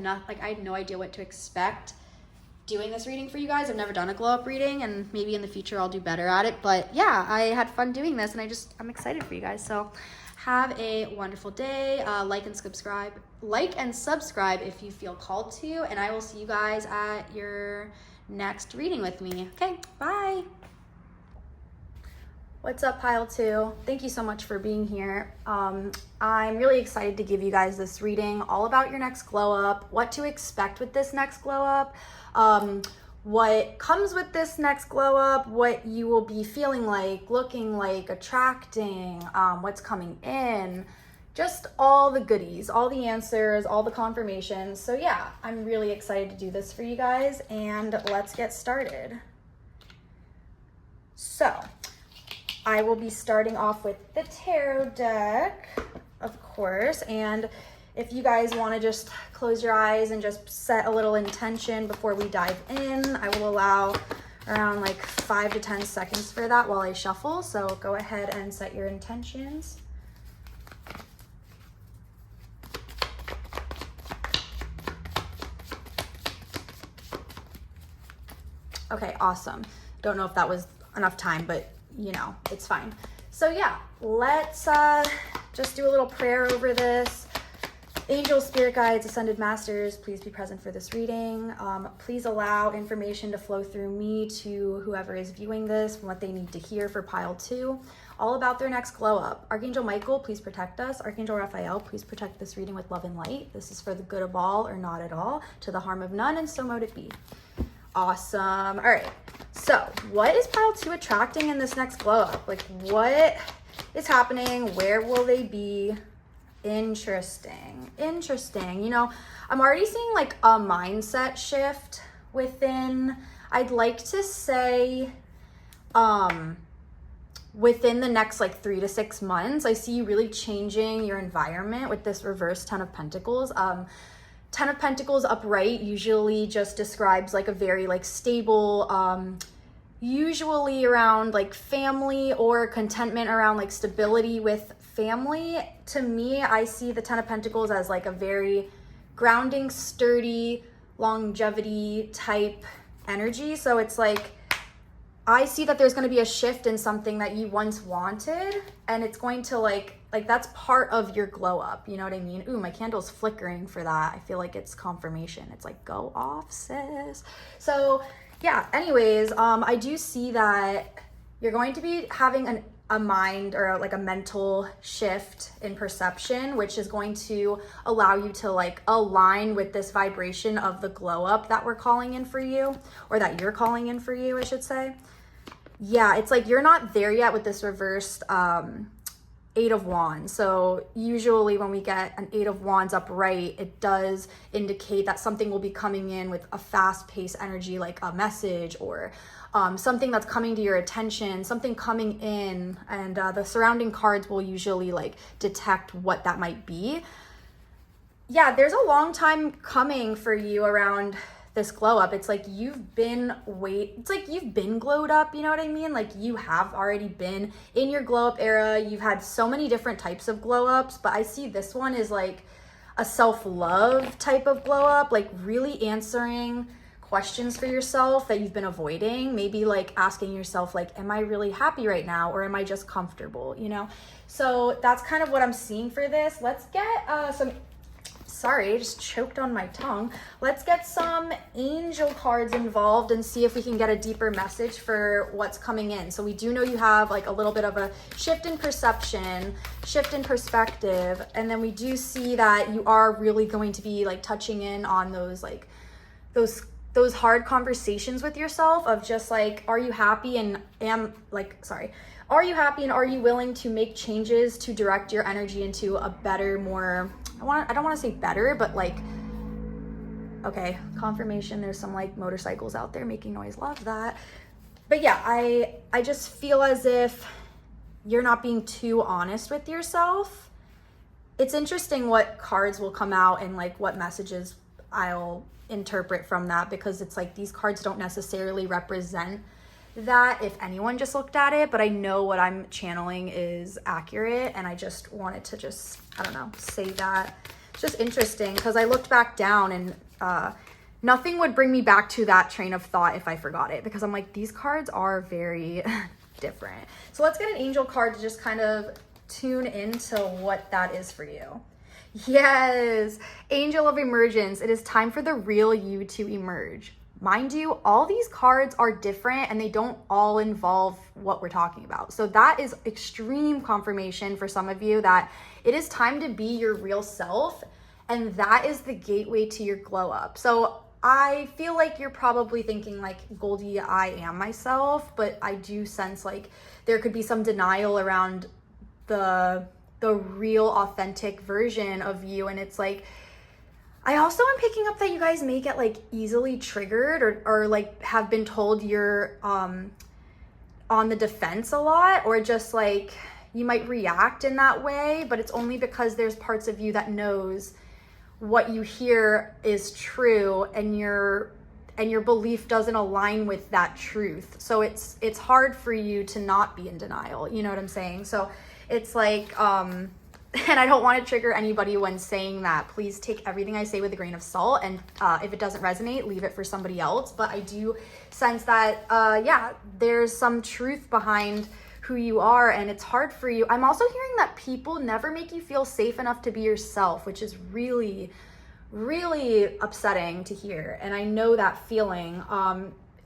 no idea what to expect doing this reading for you guys. I've never done a glow up reading, and maybe in the future I'll do better at it. But yeah, I had fun doing this, and I'm excited for you guys. So have a wonderful day. Like and subscribe if you feel called to, and I will see you guys at your next reading with me. Okay, bye. What's up, pile 2? Thank you so much for being here. I'm really excited to give you guys this reading all about your next glow up, what to expect with this next glow up, what comes with this next glow up, what you will be feeling like, looking like, attracting, what's coming in, just all the goodies, all the answers, all the confirmations. So yeah, I'm really excited to do this for you guys, and let's get started. So I will be starting off with the tarot deck, of course, and if you guys want to just close your eyes and just set a little intention before we dive in, I will allow around like 5 to 10 seconds for that while I shuffle, so go ahead and set your intentions. Okay, awesome. Don't know if that was enough time, but you know, it's fine. So yeah, let's just do a little prayer over this. Angels, spirit guides, ascended masters, please be present for this reading. Please allow information to flow through me to whoever is viewing this from what they need to hear for pile 2, all about their next glow up. Archangel Michael, please protect us. Archangel Raphael, please protect this reading with love and light. This is for the good of all or not at all, to the harm of none, and so mote it be. Awesome. All right. So what is pile 2 attracting in this next glow up? Like what is happening? Where will they be? Interesting. You know, I'm already seeing like a mindset shift within, I'd like to say, within the next like 3 to 6 months. I see you really changing your environment with this reverse 10 of Pentacles. 10 of Pentacles upright usually just describes like a very like stable, usually around like family or contentment around like stability with family. To me, I see the 10 of Pentacles as like a very grounding, sturdy, longevity type energy. So it's like I see that there's going to be a shift in something that you once wanted, and it's going to like that's part of your glow up. You know what I mean? Ooh, my candle's flickering for that. I feel like it's confirmation. It's like, go off, sis. So yeah, anyways, I do see that you're going to be having a mind or like a mental shift in perception, which is going to allow you to like align with this vibration of the glow up that we're calling in for you, or that you're calling in for you, I should say. Yeah, it's like you're not there yet with this reversed Eight of Wands. So usually when we get an Eight of Wands upright, it does indicate that something will be coming in with a fast-paced energy, like a message or something that's coming to your attention, something coming in, and the surrounding cards will usually like detect what that might be. Yeah, there's a long time coming for you around this glow up. It's like you've been glowed up, you know what I mean? Like you have already been in your glow up era. You've had so many different types of glow ups, but I see this one is like a self-love type of glow up, like really answering questions for yourself that you've been avoiding. Maybe like asking yourself like, am I really happy right now, or am I just comfortable, you know? So that's kind of what I'm seeing for this. Let's get sorry, I just choked on my tongue. Let's get some angel cards involved and see if we can get a deeper message for what's coming in. So we do know you have like a little bit of a shift in perception, shift in perspective, and then we do see that you are really going to be like touching in on those like those hard conversations with yourself of just like, are you happy and are you happy and are you willing to make changes to direct your energy into a better, more, I don't want to say better, but like, okay, confirmation, there's some like motorcycles out there making noise, love that. But yeah, I just feel as if you're not being too honest with yourself. It's interesting what cards will come out and like what messages I'll interpret from that, because it's like these cards don't necessarily represent that if anyone just looked at it, but I know what I'm channeling is accurate, and I just wanted to just, I don't know, say that. It's just interesting because I looked back down and nothing would bring me back to that train of thought if I forgot it, because I'm like, these cards are very different. So let's get an angel card to just kind of tune into what that is for you. Yes, Angel of Emergence. It is time for the real you to emerge. Mind you, all these cards are different and they don't all involve what we're talking about. So that is extreme confirmation for some of you that it is time to be your real self, and that is the gateway to your glow up. So I feel like you're probably thinking like, Goldie, I am myself, but I do sense like there could be some denial around the real authentic version of you. And it's like, I also am picking up that you guys may get like easily triggered or like have been told you're on the defense a lot, or just like you might react in that way, but it's only because there's parts of you that knows what you hear is true, and your belief doesn't align with that truth. So it's hard for you to not be in denial. You know what I'm saying? So it's like, and I don't want to trigger anybody when saying that. Please take everything I say with a grain of salt, and if it doesn't resonate, leave it for somebody else. But I do sense that, yeah, there's some truth behind who you are, and it's hard for you. I'm also hearing that people never make you feel safe enough to be yourself, which is really, really upsetting to hear. And I know that feeling.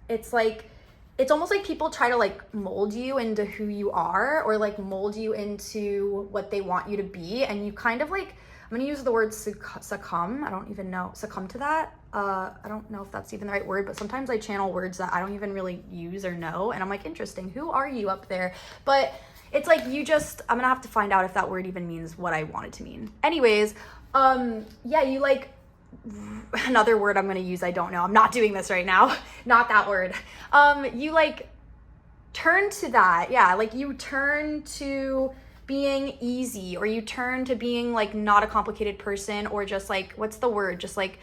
It's like, it's almost like people try to like mold you into who you are, or like mold you into what they want you to be. And you kind of like, I'm going to use the word succumb. I don't even know, succumb to that. I don't know if that's even the right word, but sometimes I channel words that I don't even really use or know. And I'm like, interesting, who are you up there? But it's like, I'm going to have to find out if that word even means what I want it to mean. Anyways, yeah, you like, another word I'm going to use, I don't know, I'm not doing this right now, not that word. You like turn to that, yeah, like you turn to being easy, or you turn to being like not a complicated person, or just like, what's the word, just like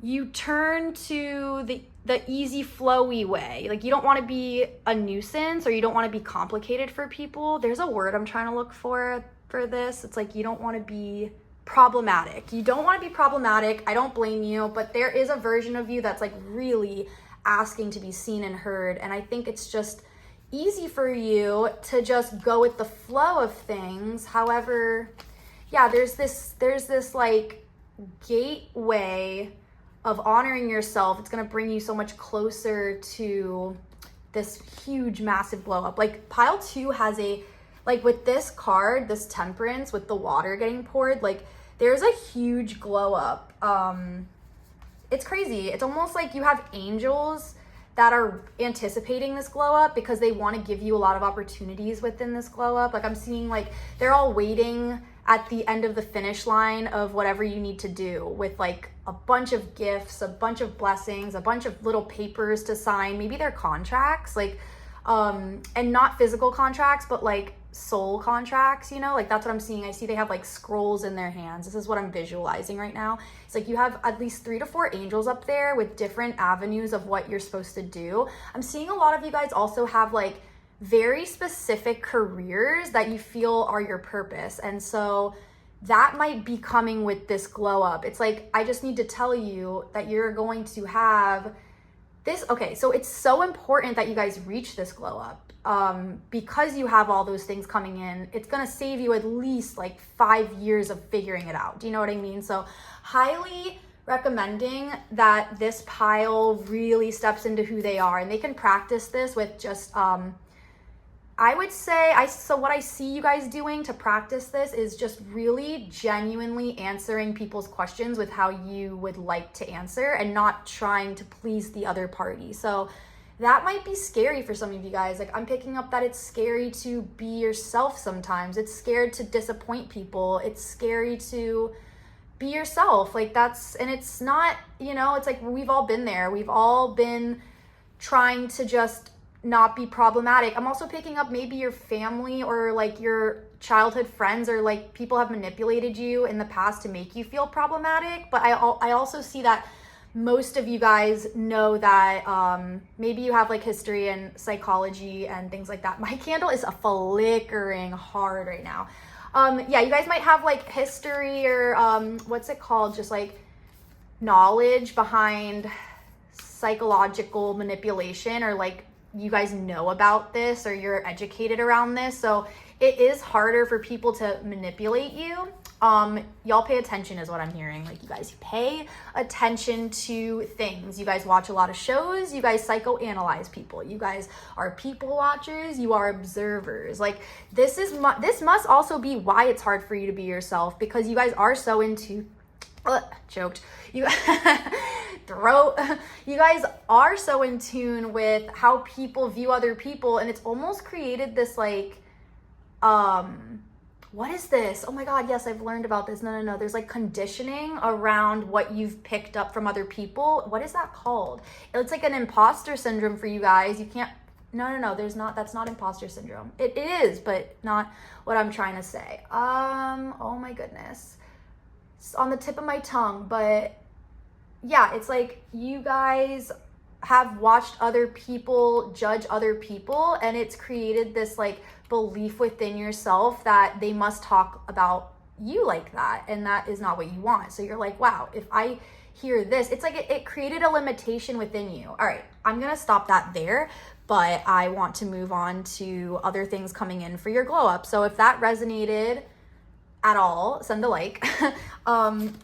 you turn to the easy flowy way. Like you don't want to be a nuisance, or you don't want to be complicated for people. There's a word I'm trying to look for this. It's like you don't want to be problematic. You don't want to be problematic. I don't blame you, but there is a version of you that's like really asking to be seen and heard. And I think it's just easy for you to just go with the flow of things. However, yeah, there's this like gateway of honoring yourself. It's going to bring you so much closer to this huge, massive blow up. Like pile 2 has like with this card, this Temperance with the water getting poured, like there's a huge glow up. It's crazy. It's almost like you have angels that are anticipating this glow up because they want to give you a lot of opportunities within this glow up. Like I'm seeing like they're all waiting at the end of the finish line of whatever you need to do with like a bunch of gifts, a bunch of blessings, a bunch of little papers to sign. Maybe they're contracts, like, and not physical contracts, but like soul contracts, you know, like that's what I'm seeing. I see they have like scrolls in their hands. This is what I'm visualizing right now. It's like you have at least 3 to 4 angels up there with different avenues of what you're supposed to do. I'm seeing a lot of you guys also have like very specific careers that you feel are your purpose. And so that might be coming with this glow up. It's like, I just need to tell you that you're going to have this. Okay, so it's so important that you guys reach this glow up. Because you have all those things coming in, it's gonna save you at least like 5 years of figuring it out. Do you know what I mean? So highly recommending that this pile really steps into who they are, and they can practice this with just I would say, so what I see you guys doing to practice this is just really genuinely answering people's questions with how you would like to answer and not trying to please the other party. So that might be scary for some of you guys. Like I'm picking up that it's scary to be yourself sometimes. It's scared to disappoint people. It's scary to be yourself. Like and it's not, you know, it's like we've all been there. We've all been trying to just not be problematic. I'm also picking up maybe your family or like your childhood friends or like people have manipulated you in the past to make you feel problematic. But I also see that most of you guys know that maybe you have like history and psychology and things like that. My candle is flickering hard right now. Yeah, you guys might have like history or what's it called? Just like knowledge behind psychological manipulation, or like you guys know about this or you're educated around this. So it is harder for people to manipulate you. Y'all pay attention is what I'm hearing. Like you guys pay attention to things. You guys watch a lot of shows. You guys psychoanalyze people. You guys are people watchers. You are observers. Like this must also be why it's hard for you to be yourself, because you guys are so into choked. You you guys are so in tune with how people view other people, and it's almost created this like what is this? Oh my God, yes, I've learned about this. No. There's like conditioning around what you've picked up from other people. What is that called? It's like an imposter syndrome for you guys. You can't, no, there's not, that's not imposter syndrome. It is, but not what I'm trying to say. Oh my goodness. It's on the tip of my tongue, but yeah, it's like you guys have watched other people judge other people, and it's created this like belief within yourself that they must talk about you like that, and that is not what you want. So you're like, wow, if I hear this, it's like it created a limitation within you. All right, I'm gonna stop that there, but I want to move on to other things coming in for your glow up. So if that resonated at all, send a like.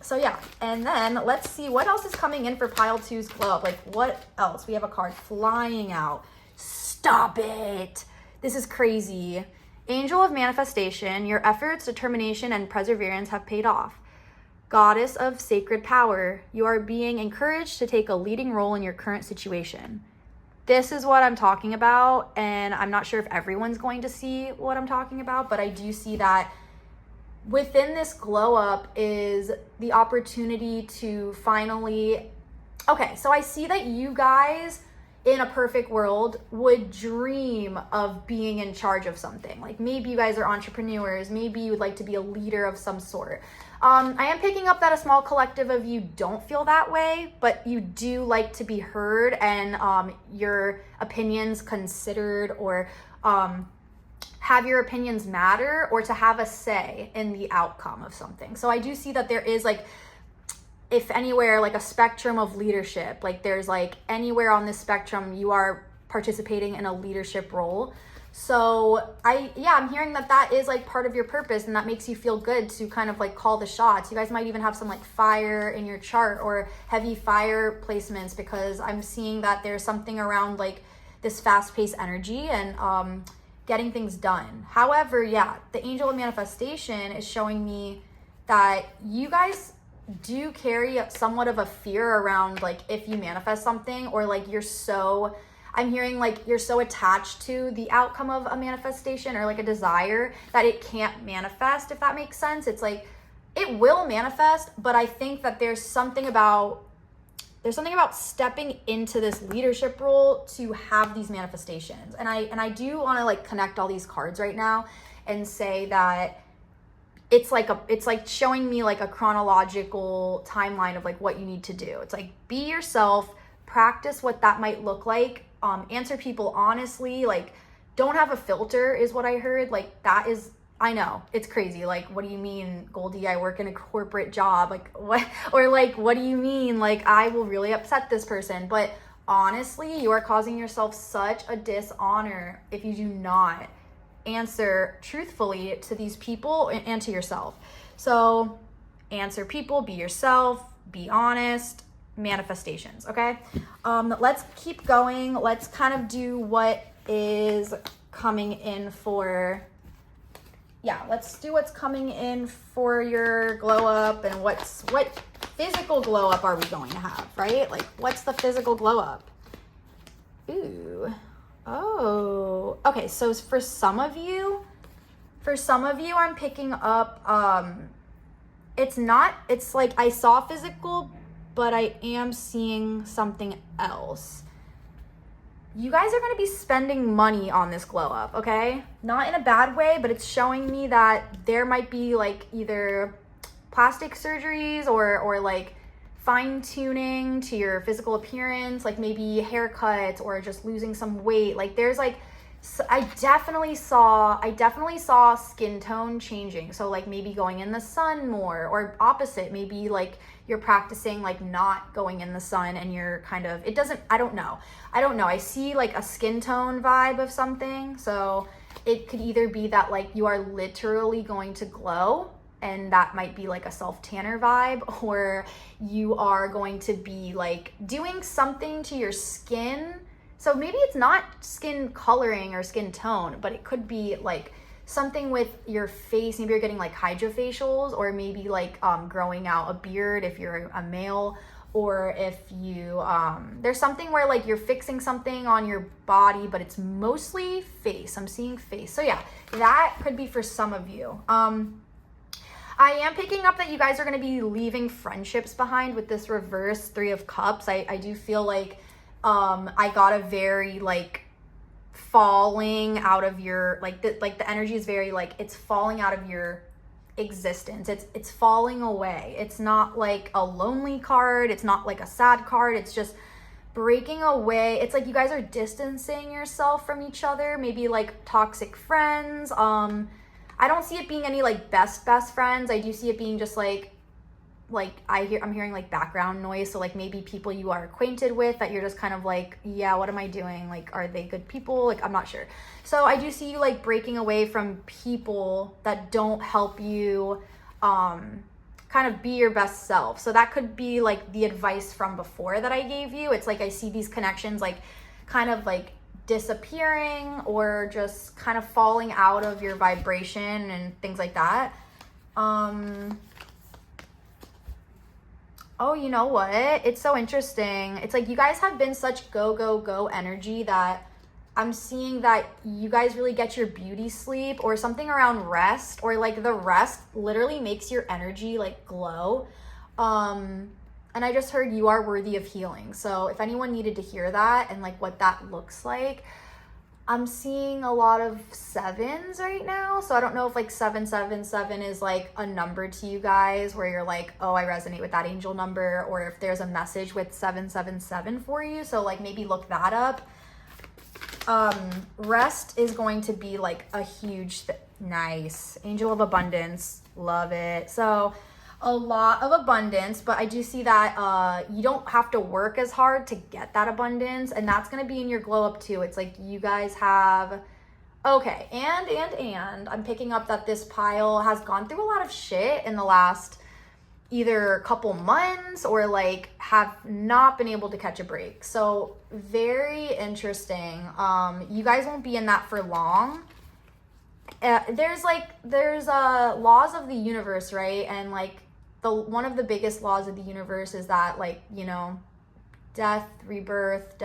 So yeah, and then let's see what else is coming in for pile 2's glow up. Like what else? We have a card flying out. Stop it. This is crazy. Angel of manifestation, your efforts, determination, and perseverance have paid off. Goddess of sacred power, you are being encouraged to take a leading role in your current situation. This is what I'm talking about, and I'm not sure if everyone's going to see what I'm talking about, but I do see that within this glow up is the opportunity to finally, okay, so I see that you guys in a perfect world would dream of being in charge of something. Like maybe you guys are entrepreneurs, maybe you would like to be a leader of some sort. I am picking up that a small collective of you don't feel that way, but you do like to be heard and your opinions considered, or have your opinions matter, or to have a say in the outcome of something. So I do see that there is like if anywhere, like a spectrum of leadership, like there's like anywhere on this spectrum you are participating in a leadership role. So I'm hearing that is like part of your purpose, and that makes you feel good to kind of like call the shots. You guys might even have some like fire in your chart or heavy fire placements, because I'm seeing that there's something around like this fast-paced energy and getting things done. However, the angel of manifestation is showing me that you guys do carry somewhat of a fear around like if you manifest something, or like I'm hearing like you're so attached to the outcome of a manifestation or like a desire that it can't manifest, if that makes sense. It's like it will manifest, but I think that there's something about stepping into this leadership role to have these manifestations. And I do want to like connect all these cards right now and say that it's like showing me like a chronological timeline of like what you need to do. It's like, be yourself, practice what that might look like. Answer people honestly, like don't have a filter is what I heard. Like that is, I know it's crazy. Like, what do you mean, Goldie, I work in a corporate job? Like what? Or like, what do you mean? Like I will really upset this person. But honestly, you are causing yourself such a dishonor if you do not answer truthfully to these people and to yourself. So answer people, be yourself, be honest. Manifestations. Okay. Let's keep going. Let's kind of do what is coming in for, let's do what's coming in for your glow up, and what physical glow up are we going to have, right? Like what's the physical glow up? Ooh. Oh, okay. So for some of you I'm picking up, it's like I saw physical, but I am seeing something else. You guys are going to be spending money on this glow up, okay? Not in a bad way, but it's showing me that there might be like either plastic surgeries or like fine tuning to your physical appearance, like maybe haircuts or just losing some weight. Like there's like, I definitely saw skin tone changing. So like maybe going in the sun more, or opposite, maybe like you're practicing like not going in the sun and you're kind of, I don't know. I see like a skin tone vibe of something. So it could either be that like you are literally going to glow, and that might be like a self-tanner vibe, or you are going to be like doing something to your skin. So maybe it's not skin coloring or skin tone, but it could be like something with your face. Maybe you're getting like hydrofacials, or maybe like growing out a beard if you're a male, or if you, there's something where like you're fixing something on your body, but it's mostly face. I'm seeing face. So yeah, that could be for some of you. I am picking up that you guys are going to be leaving friendships behind with this reverse 3 of Cups. I do feel like I got a very like falling out of your, like the energy is very like it's falling out of your existence. It's falling away. It's not like a lonely card. It's not like a sad card. It's just breaking away. It's like you guys are distancing yourself from each other. Maybe like toxic friends. I don't see it being any like best friends. I do see it being just like I'm hearing like background noise. So like maybe people you are acquainted with that you're just kind of like, yeah, what am I doing? Like, are they good people? Like, I'm not sure. So I do see you like breaking away from people that don't help you kind of be your best self. So that could be like the advice from before that I gave you. It's like I see these connections like kind of like disappearing or just kind of falling out of your vibration and things like that. Oh, you know what? It's so interesting. It's like you guys have been such go energy that I'm seeing that you guys really get your beauty sleep or something around rest, or like the rest literally makes your energy like glow. And I just heard you are worthy of healing. So if anyone needed to hear that and like what that looks like, I'm seeing a lot of 7s right now. So I don't know if like 777 is like a number to you guys where you're like, oh, I resonate with that angel number, or if there's a message with 777 for you. So like maybe look that up. Rest is going to be like a huge, nice angel of abundance. Love it. So a lot of abundance, but I do see that you don't have to work as hard to get that abundance, and that's going to be in your glow up too. It's like you guys have, okay, and I'm picking up that this pile has gone through a lot of shit in the last either couple months or like have not been able to catch a break. So very interesting. You guys won't be in that for long. There's laws of the universe, right? And like one of the biggest laws of the universe is that, like, you know, death, rebirth,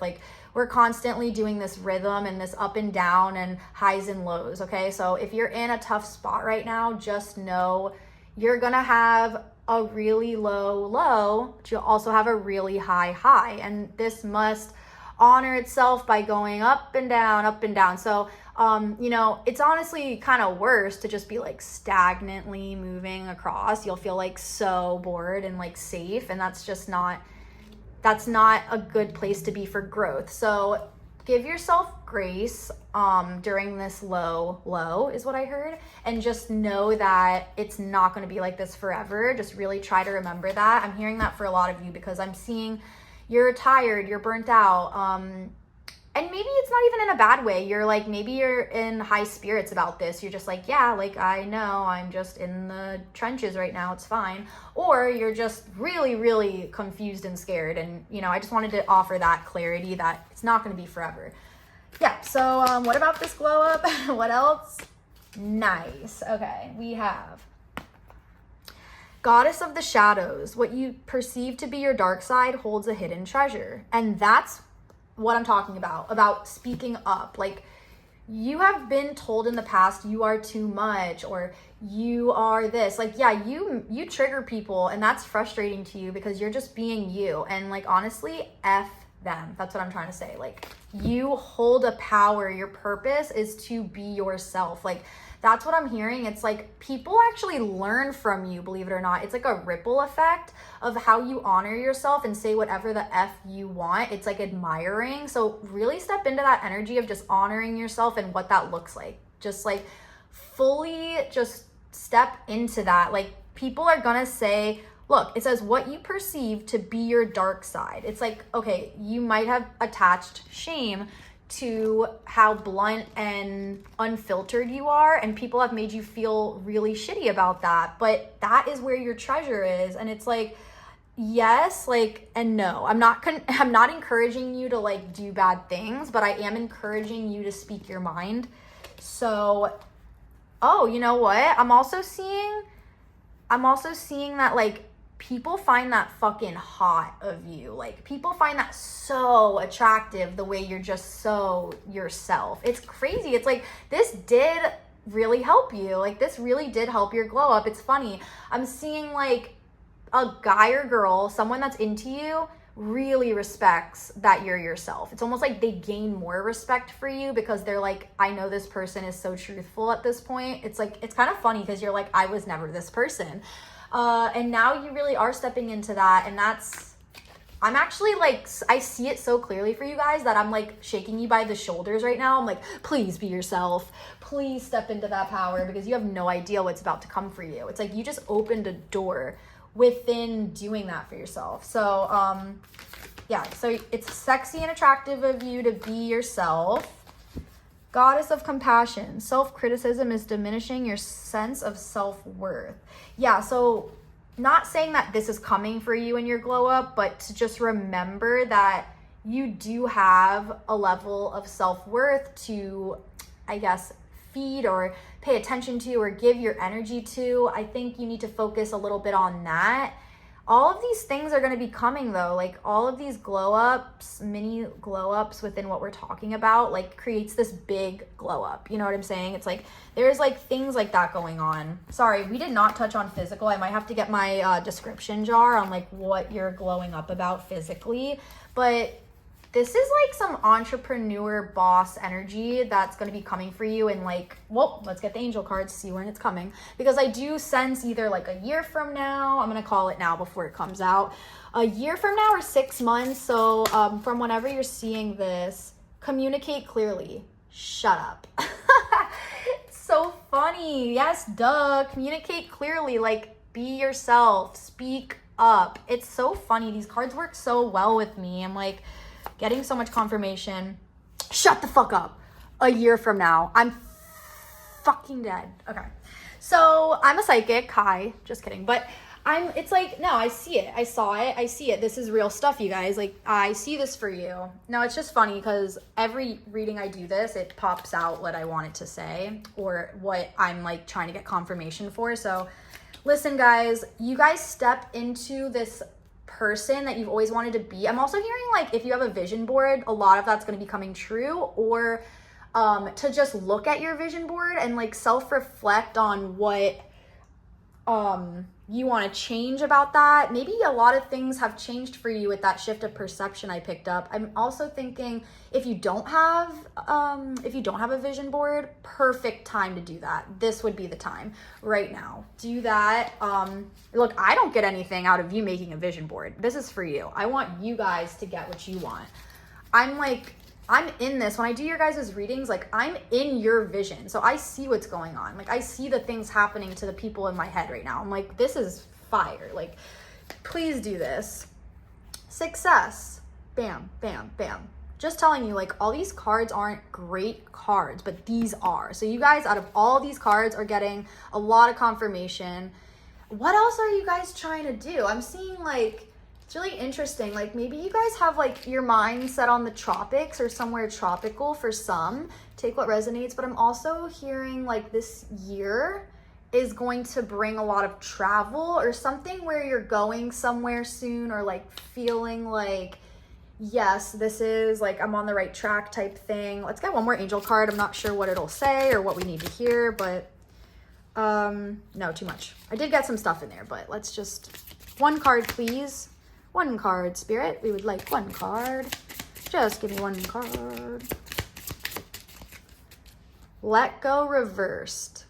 like we're constantly doing this rhythm and this up and down and highs and lows. Okay, so if you're in a tough spot right now, just know you're gonna have a really low, but you'll also have a really high, and this must honor itself by going up and down. So you know, it's honestly kind of worse to just be like stagnantly moving across. You'll feel like so bored and like safe, and that's not a good place to be for growth. So give yourself grace during this low is what I heard, and just know that it's not going to be like this forever. Just really try to remember that. I'm hearing that for a lot of you because I'm seeing you're tired, you're burnt out, and maybe it's not even in a bad way. You're like, maybe you're in high spirits about this. You're just like, yeah, like I know I'm just in the trenches right now, it's fine. Or you're just really, really confused and scared. And, you know, I just wanted to offer that clarity that it's not going to be forever. Yeah, so what about this glow up? What else? Nice. Okay, we have Goddess of the Shadows. What you perceive to be your dark side holds a hidden treasure. And that's what I'm talking about speaking up. Like, you have been told in the past you are too much, or you are this. Like, yeah, you trigger people, and that's frustrating to you because you're just being you. And like, honestly, F them. That's what I'm trying to say. Like, you hold a power. Your purpose is to be yourself. Like, that's what I'm hearing. It's like people actually learn from you, believe it or not. It's like a ripple effect of how you honor yourself and say whatever the F you want. It's like admiring. So really step into that energy of just honoring yourself and what that looks like. Just like fully just step into that. Like, people are gonna say, look, it says what you perceive to be your dark side. It's like, okay, you might have attached shame to how blunt and unfiltered you are, and people have made you feel really shitty about that, but that is where your treasure is. And it's like, yes, like, and no, I'm not encouraging you to like do bad things, but I am encouraging you to speak your mind. So, oh, you know what? I'm also seeing that like people find that fucking hot of you. Like, people find that so attractive, the way you're just so yourself. It's crazy. It's like, this did really help you. Like, this really did help your glow up. It's funny. I'm seeing like a guy or girl, someone that's into you, really respects that you're yourself. It's almost like they gain more respect for you because they're like, I know this person is so truthful at this point. It's like, it's kind of funny because you're like, I was never this person. And now you really are stepping into that. And I'm actually like, I see it so clearly for you guys that I'm like shaking you by the shoulders right now. I'm like, please be yourself. Please step into that power, because you have no idea what's about to come for you. It's like you just opened a door within doing that for yourself. So, yeah, so it's sexy and attractive of you to be yourself. Goddess of Compassion. Self-criticism is diminishing your sense of self-worth. Yeah, so not saying that this is coming for you in your glow up, but to just remember that you do have a level of self-worth to, I guess, feed or pay attention to or give your energy to. I think you need to focus a little bit on that. All of these things are going to be coming though. Like, all of these glow ups, mini glow ups within what we're talking about, like, creates this big glow up. You know what I'm saying? It's like, there's like things like that going on. Sorry, we did not touch on physical. I might have to get my description jar on like what you're glowing up about physically. But this is like some entrepreneur boss energy that's going to be coming for you. And like, well, let's get the angel cards, see when it's coming. Because I do sense either like a year from now, I'm going to call it now before it comes out, a year from now or 6 months. So from whenever you're seeing this, communicate clearly. Shut up. It's so funny. Yes, duh. Communicate clearly. Like, be yourself, speak up. It's so funny. These cards work so well with me. I'm like getting so much confirmation. Shut the fuck up. A year from now, I'm fucking dead. Okay. So I'm a psychic. Hi. Just kidding. But it's like, no, I see it. I saw it. I see it. This is real stuff, you guys. Like, I see this for you. Now, it's just funny because every reading I do this, it pops out what I wanted to say or what I'm like trying to get confirmation for. So listen, guys, you guys step into this person that you've always wanted to be. I'm also hearing like if you have a vision board, a lot of that's going to be coming true, or to just look at your vision board and like self-reflect on what you want to change about that. Maybe a lot of things have changed for you with that shift of perception I picked up. I'm also thinking if you don't have a vision board, perfect time to do that. This would be the time right now. Do that. Look, I don't get anything out of you making a vision board. This is for you. I want you guys to get what you want. I'm in this. When I do your guys' readings, like I'm in your vision. So I see what's going on. Like I see the things happening to the people in my head right now. I'm like, this is fire. Like, please do this. Success. Bam, bam, bam. Just telling you, like, all these cards aren't great cards, but these are. So you guys, out of all these cards, are getting a lot of confirmation. What else are you guys trying to do? I'm seeing like, it's really interesting. Like maybe you guys have like your mind set on the tropics or somewhere tropical for some. Take what resonates. But I'm also hearing like this year is going to bring a lot of travel or something where you're going somewhere soon, or like feeling like, yes, this is like I'm on the right track type thing. Let's get one more angel card. I'm not sure what it'll say or what we need to hear, but no, too much. I did get some stuff in there, but let's just one card, please. One card, Spirit. We would like one card. Just give me one card. Let go reversed.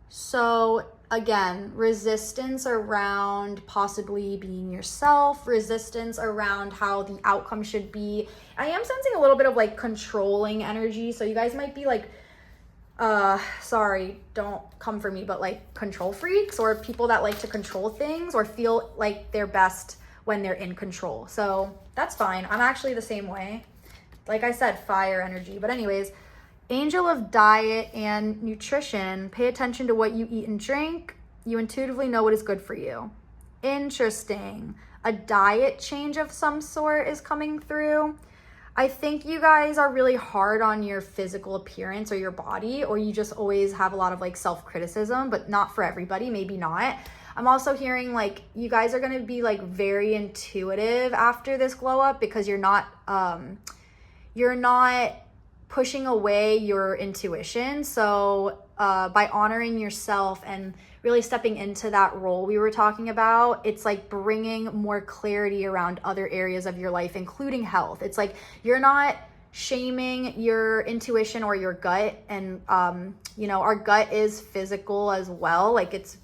So again, resistance around possibly being yourself, resistance around how the outcome should be. I am sensing a little bit of like controlling energy. So you guys might be like, sorry, don't come for me, but like control freaks or people that like to control things or feel like they're best when they're in control. So that's fine. I'm actually the same way. Like I said, fire energy. But anyways, angel of diet and nutrition. Pay attention to what you eat and drink. You intuitively know what is good for you. Interesting. A diet change of some sort is coming through. I think you guys are really hard on your physical appearance or your body, or you just always have a lot of like self-criticism, but not for everybody, maybe not. I'm also hearing like you guys are going to be like very intuitive after this glow up because you're not pushing away your intuition. So by honoring yourself and really stepping into that role we were talking about, it's like bringing more clarity around other areas of your life, including health. It's like you're not shaming your intuition or your gut. And, you know, our gut is physical as well. Like it's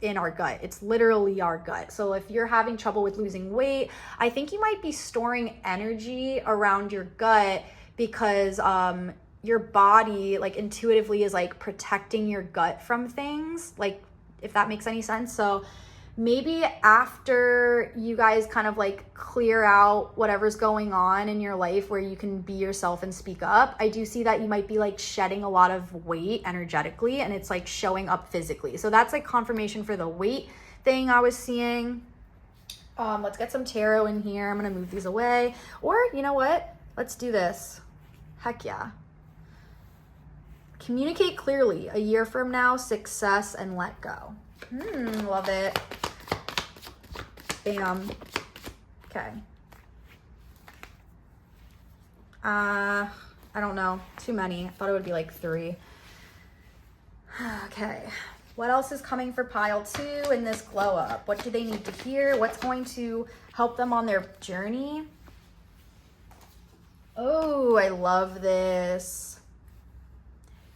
in our gut. It's literally our gut. So if you're having trouble with losing weight, I think you might be storing energy around your gut because your body like intuitively is like protecting your gut from things, like if that makes any sense. So maybe after you guys kind of like clear out whatever's going on in your life where you can be yourself and speak up, I do see that you might be like shedding a lot of weight energetically and it's like showing up physically. So that's like confirmation for the weight thing I was seeing. Let's get some tarot in here. I'm gonna move these away, or you know what, let's do this. Heck yeah. Communicate clearly. A year from now, success and let go. Love it. Bam. Okay. I don't know. Too many. I thought it would be like 3. Okay. What else is coming for pile 2 in this glow up? What do they need to hear? What's going to help them on their journey? Oh, I love this.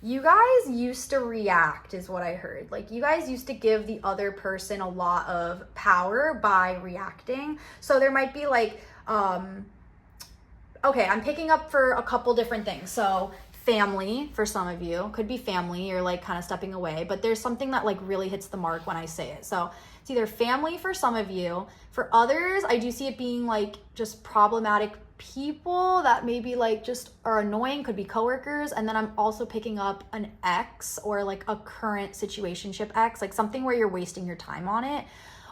You guys used to react is what I heard. Like you guys used to give the other person a lot of power by reacting. So there might be like, okay, I'm picking up for a couple different things. So family for some of you. Could be family, you're like kind of stepping away, but there's something that like really hits the mark when I say it. So it's either family for some of you. For others, I do see it being like just problematic people that maybe like just are annoying, could be coworkers. And then I'm also picking up an ex or like a current situationship ex, like something where you're wasting your time on it.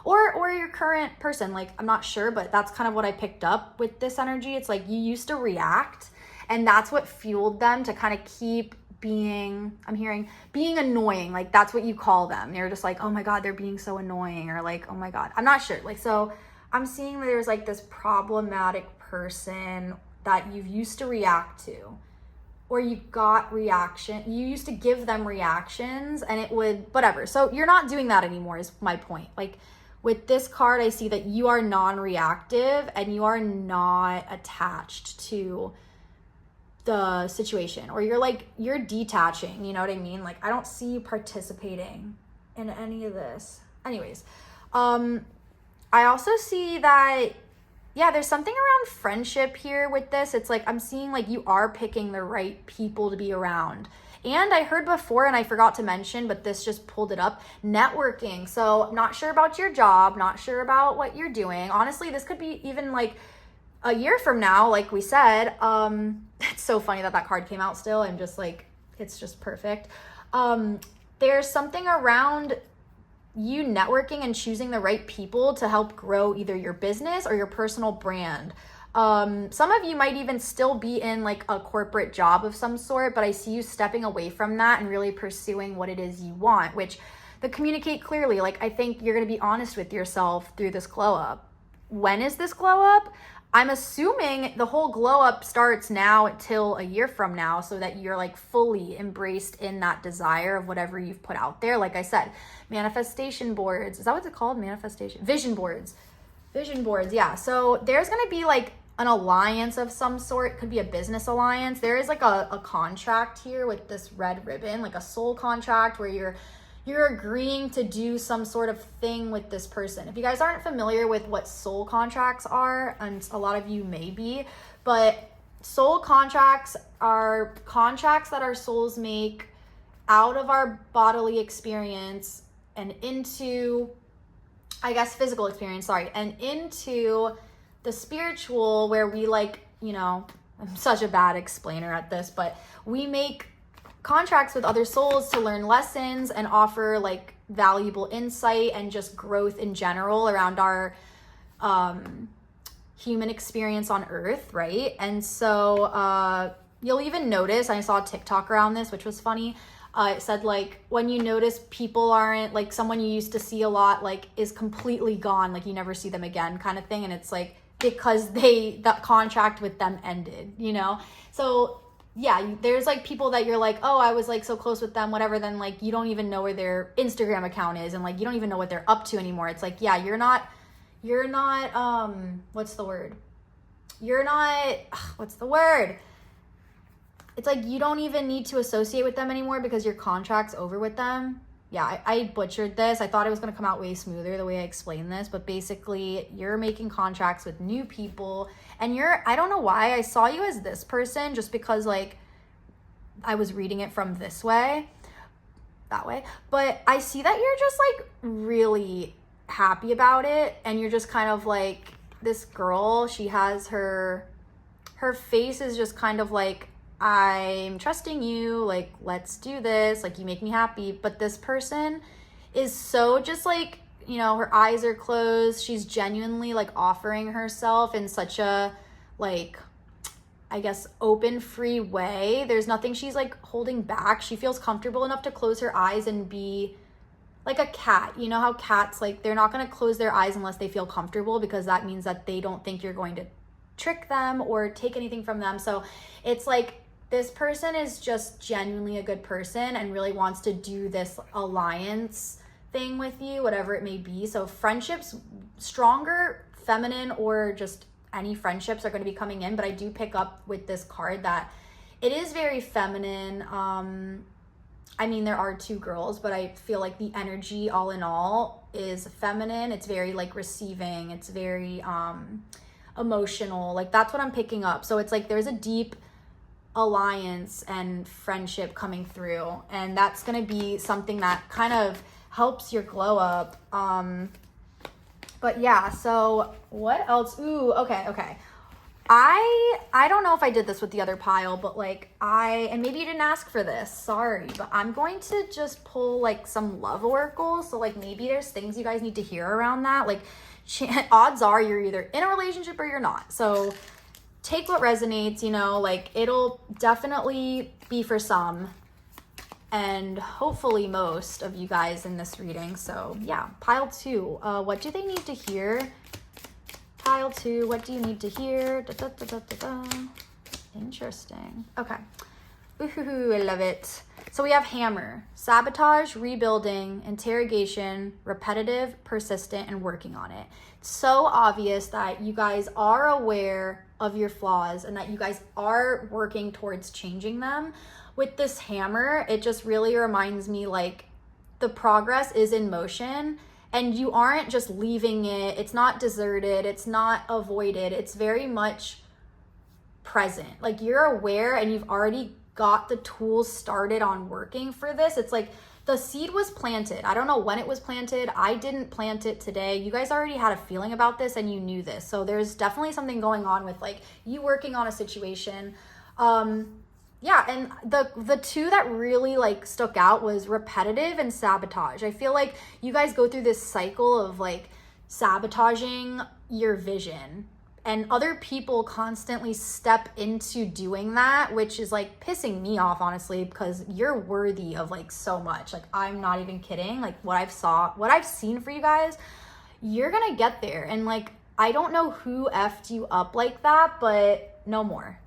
Or your current person, like I'm not sure, but that's kind of what I picked up with this energy. It's like you used to react, and that's what fueled them to kind of keep being, I'm hearing, being annoying. Like that's what you call them. They're just like, oh my God, they're being so annoying, or like, oh my God, I'm not sure. Like, so I'm seeing that there's like this problematic person that you used to react to, or you got reaction, you used to give them reactions and it would, whatever. So you're not doing that anymore is my point. Like with this card, I see that you are non-reactive and you are not attached to the situation, or you're detaching, you know what I mean? Like I don't see you participating in any of this. Anyways, I also see that, yeah, there's something around friendship here with this. It's like I'm seeing like you are picking the right people to be around. And I heard before, and I forgot to mention, but this just pulled it up, networking. So I'm not sure about your job, not sure about what you're doing. Honestly, this could be even like a year from now, like we said. It's so funny that card came out still. I'm just like, it's just perfect. There's something around you networking and choosing the right people to help grow either your business or your personal brand. Some of you might even still be in like a corporate job of some sort, but I see you stepping away from that and really pursuing what it is you want, which the communicate clearly. Like I think you're going to be honest with yourself through this glow up. When is this glow up? I'm assuming the whole glow up starts now till a year from now, so that you're like fully embraced in that desire of whatever you've put out there. Like I said, manifestation boards. Is that what it's called? Manifestation? Vision boards. Vision boards, yeah. So there's going to be like an alliance of some sort. Could be a business alliance. There is like a contract here with this red ribbon, like a soul contract where you're agreeing to do some sort of thing with this person. If you guys aren't familiar with what soul contracts are, and a lot of you may be, but soul contracts are contracts that our souls make out of our bodily experience and into, I guess, physical experience, and into the spiritual, where we like, you know, I'm such a bad explainer at this, but we make contracts with other souls to learn lessons and offer like valuable insight and just growth in general around our human experience on earth, right? And so you'll even notice, I saw a TikTok around this, which was funny. It said like when you notice people aren't, like someone you used to see a lot like is completely gone, like you never see them again kind of thing, and it's like because that contract with them ended, you know? So yeah, there's like people that you're like, oh, I was like so close with them, whatever, then like you don't even know where their Instagram account is, and like you don't even know what they're up to anymore. It's like, yeah, you're not what's the word? It's like you don't even need to associate with them anymore because your contract's over with them. Yeah, I butchered this. I thought it was going to come out way smoother the way I explained this, but basically you're making contracts with new people, and I don't know why I saw you as this person, just because like I was reading it from that way, but I see that you're just like really happy about it, and you're just kind of like this girl, she has her face is just kind of like, I'm trusting you, like, let's do this, like, you make me happy. But this person is so just like, you know, her eyes are closed. She's genuinely like offering herself in such a like, I guess, open, free way. There's nothing she's like holding back. She feels comfortable enough to close her eyes and be like a cat. You know how cats, like, they're not going to close their eyes unless they feel comfortable, because that means that they don't think you're going to trick them or take anything from them. So it's like, this person is just genuinely a good person and really wants to do this alliance thing with you, whatever it may be. So friendships, stronger, feminine, or just any friendships are going to be coming in. But I do pick up with this card that it is very feminine. I mean, there are two girls, but I feel like the energy all in all is feminine. It's very like receiving. It's very emotional. Like that's what I'm picking up. So it's like there's a deep alliance and friendship coming through, and that's going to be something that kind of helps your glow up. But yeah, so what else? Ooh, okay. I don't know if I did this with the other pile, but like and maybe you didn't ask for this, sorry, but I'm going to just pull like some love oracles. So like maybe there's things you guys need to hear around that. Like odds are you're either in a relationship or you're not. So take what resonates, you know, like it'll definitely be for some and hopefully most of you guys in this reading. So yeah, pile 2, what do they need to hear? Pile 2, what do you need to hear? Da, da, da, da, da, da. Interesting. Okay. Ooh, I love it. So we have hammer, sabotage, rebuilding, interrogation, repetitive, persistent, and working on it. It's so obvious that you guys are aware of your flaws and that you guys are working towards changing them. With this hammer, it just really reminds me like the progress is in motion. And you aren't just leaving it. It's not deserted. It's not avoided. It's very much present. Like you're aware and you've already got the tools started on working for this. It's like the seed was planted. I don't know when it was planted. I didn't plant it today. You guys already had a feeling about this and you knew this. So there's definitely something going on with like you working on a situation. Yeah, and the 2 that really like stuck out was repetitive and sabotage. I feel like you guys go through this cycle of like sabotaging your vision, and other people constantly step into doing that, which is like pissing me off, honestly, because you're worthy of like so much. Like I'm not even kidding. Like what I've seen for you guys, you're gonna get there. And like I don't know who effed you up like that, but no more.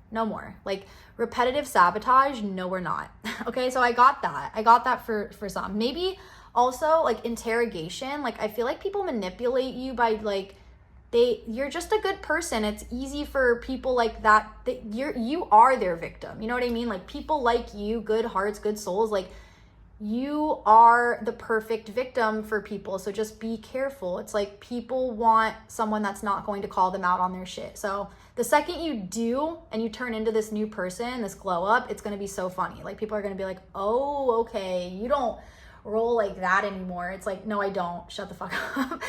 Like repetitive sabotage, no, we're not. Okay, so I got that for some. Maybe also like interrogation. Like I feel like people manipulate you by like you're just a good person. It's easy for people like that you are their victim. You know what I mean? Like people like you, good hearts, good souls, like you are the perfect victim for people. So just be careful. It's like people want someone that's not going to call them out on their shit. So the second you do and you turn into this new person, this glow up, it's going to be so funny. Like people are going to be like, oh, okay, you don't roll like that anymore. It's like, no, I don't. Shut the fuck up.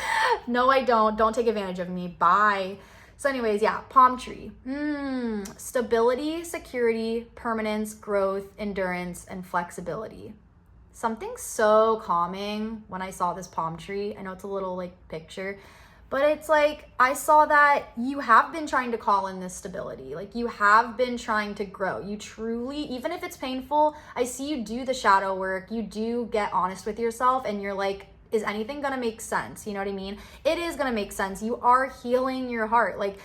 No, I don't. Don't take advantage of me. Bye. So anyways, yeah, palm tree. Stability, security, permanence, growth, endurance, and flexibility. Something so calming when I saw this palm tree. I know it's a little like picture, but it's like I saw that you have been trying to call in this stability. Like you have been trying to grow. You truly, even if it's painful, I see you do the shadow work. You do get honest with yourself and you're like, is anything gonna make sense? You know what I mean? It is gonna make sense. You are healing your heart. Like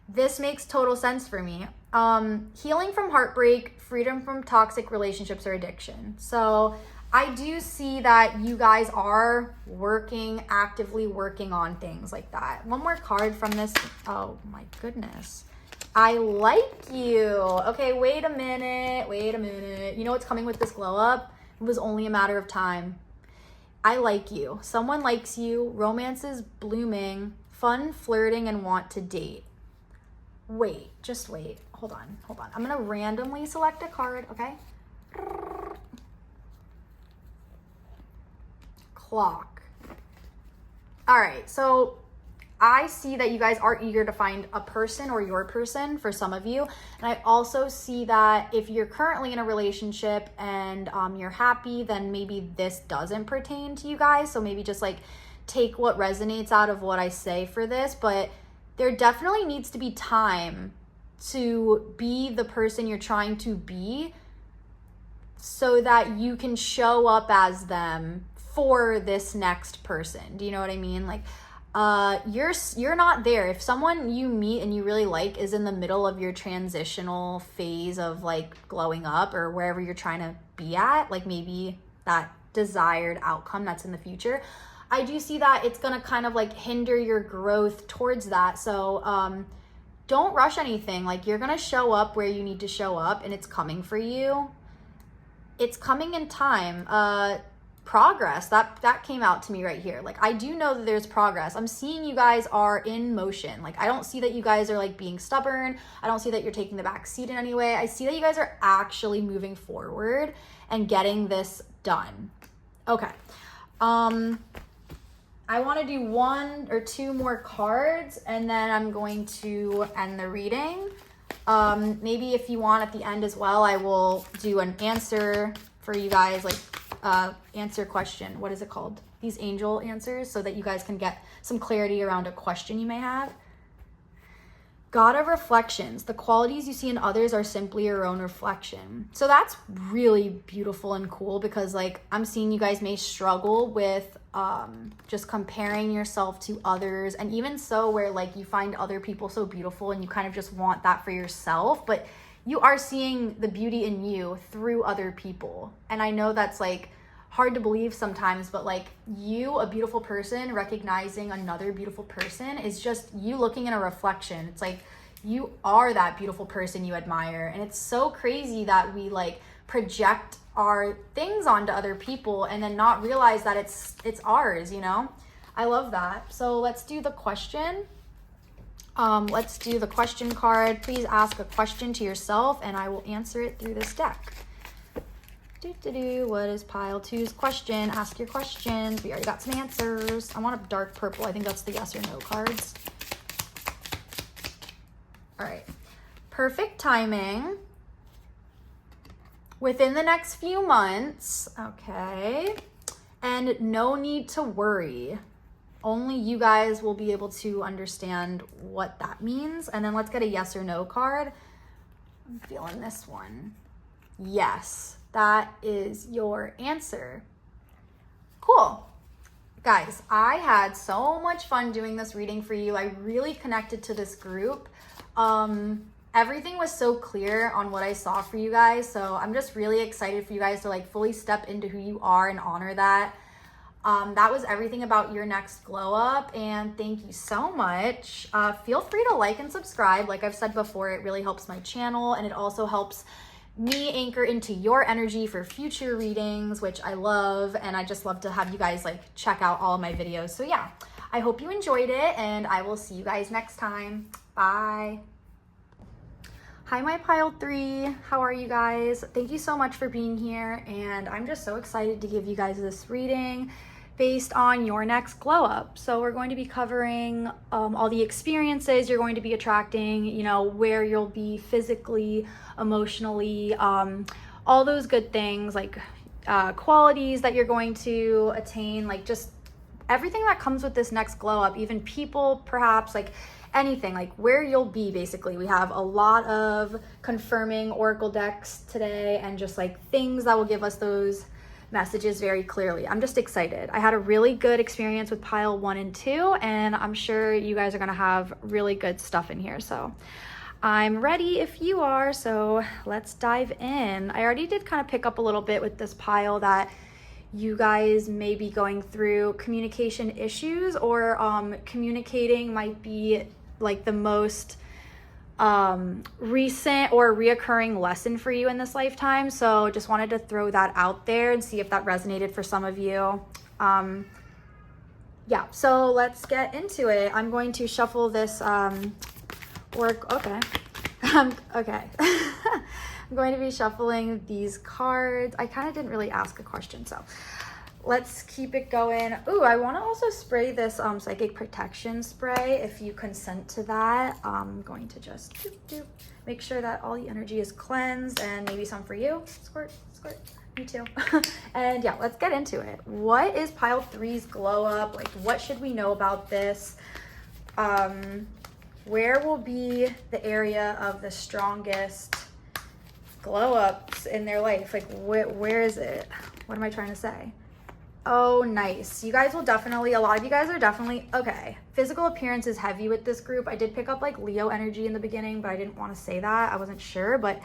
this makes total sense for me. Healing from heartbreak, freedom from toxic relationships or addiction. So I do see that you guys are actively working on things like that. One more card from this. Oh my goodness. I like you. Okay, wait a minute. You know what's coming with this glow up? It was only a matter of time. I like you. Someone likes you. Romance is blooming. Fun, flirting, and want to date. Just wait. Hold on. I'm going to randomly select a card, okay? Clock. All right, so I see that you guys are eager to find a person or your person for some of you. And I also see that if you're currently in a relationship and you're happy, then maybe this doesn't pertain to you guys. So maybe just like take what resonates out of what I say for this. But there definitely needs to be time to be the person you're trying to be so that you can show up as them for this next person. Do you know what I mean? Like you're not there. If someone you meet and you really like is in the middle of your transitional phase of like glowing up or wherever you're trying to be at, like maybe that desired outcome that's in the future, I do see that it's gonna kind of like hinder your growth towards that. So don't rush anything. Like you're gonna show up where you need to show up and it's coming for you. It's coming in time. progress. That came out to me right here. Like, I do know that there's progress. I'm seeing you guys are in motion. Like, I don't see that you guys are like being stubborn. I don't see that you're taking the back seat in any way. I see that you guys are actually moving forward and getting this done. Okay. I want to do 1 or 2 more cards, and then I'm going to end the reading. Maybe if you want at the end as well, I will do an answer for you guys, like answer question. What is it called? These angel answers, so that you guys can get some clarity around a question you may have. God of reflections. The qualities you see in others are simply your own reflection. So that's really beautiful and cool, because like I'm seeing you guys may struggle with just comparing yourself to others, and even so where like you find other people so beautiful and you kind of just want that for yourself, but you are seeing the beauty in you through other people. And I know that's like hard to believe sometimes, but like you, a beautiful person, recognizing another beautiful person is just you looking in a reflection. It's like you are that beautiful person you admire. And it's so crazy that we like project our things onto other people and then not realize that it's ours, you know? I love that. So let's do the question. Let's do the question card. Please ask a question to yourself and I will answer it through this deck. What is pile 2's question? Ask your questions. We already got some answers. I want a dark purple. I think that's the yes or no cards. All right. Perfect timing. Within the next few months. Okay. And no need to worry. Only you guys will be able to understand what that means. And then let's get a yes or no card. I'm feeling this one. Yes, that is your answer. Cool. Guys, I had so much fun doing this reading for you. I really connected to this group. Everything was so clear on what I saw for you guys. So I'm just really excited for you guys to like fully step into who you are and honor that. That was everything about your next glow up, and thank you so much. Feel free to like and subscribe. Like I've said before, it really helps my channel, and it also helps me anchor into your energy for future readings, which I love, and I just love to have you guys like check out all of my videos. So yeah, I hope you enjoyed it, and I will see you guys next time. Bye. Hi, my pile 3. How are you guys? Thank you so much for being here, and I'm just so excited to give you guys this reading based on your next glow up. So we're going to be covering all the experiences you're going to be attracting, you know, where you'll be physically, emotionally, all those good things, like qualities that you're going to attain, like just everything that comes with this next glow up, even people, perhaps, like anything, like where you'll be. Basically, we have a lot of confirming oracle decks today, and just like things that will give us those messages very clearly. I'm just excited. I had a really good experience with pile 1 and 2, and I'm sure you guys are gonna have really good stuff in here. So I'm ready if you are, so let's dive in. I already did kind of pick up a little bit with this pile that you guys may be going through communication issues, or communicating might be like the most recent or reoccurring lesson for you in this lifetime. So just wanted to throw that out there and see if that resonated for some of you. Yeah, so let's get into it. I'm going to shuffle this okay. Okay. I'm going to be shuffling these cards. I kind of didn't really ask a question, so let's keep it going. Ooh, I want to also spray this psychic protection spray if you consent to that. I'm going to just make sure that all the energy is cleansed, and maybe some for you. Squirt, squirt. Me too. And yeah, let's get into it. What is pile 3's glow up? Like, what should we know about this? Where will be the area of the strongest glow ups in their life? Like, where is it? What am I trying to say? Oh, nice. You guys will definitely, a lot of you guys are definitely, okay. Physical appearance is heavy with this group. I did pick up like Leo energy in the beginning, but I didn't want to say that. I wasn't sure, but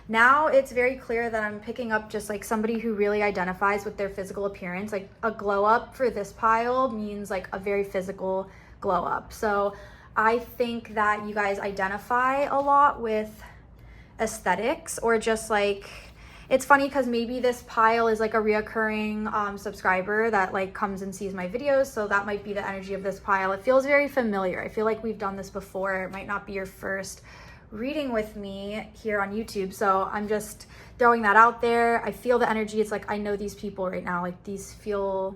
now it's very clear that I'm picking up just like somebody who really identifies with their physical appearance. Like a glow up for this pile means like a very physical glow up. So I think that you guys identify a lot with aesthetics, or just like it's funny because maybe this pile is like a reoccurring subscriber that like comes and sees my videos. So that might be the energy of this pile. It feels very familiar. I feel like we've done this before. It might not be your first reading with me here on YouTube. So I'm just throwing that out there. I feel the energy. It's like, I know these people right now. Like this feels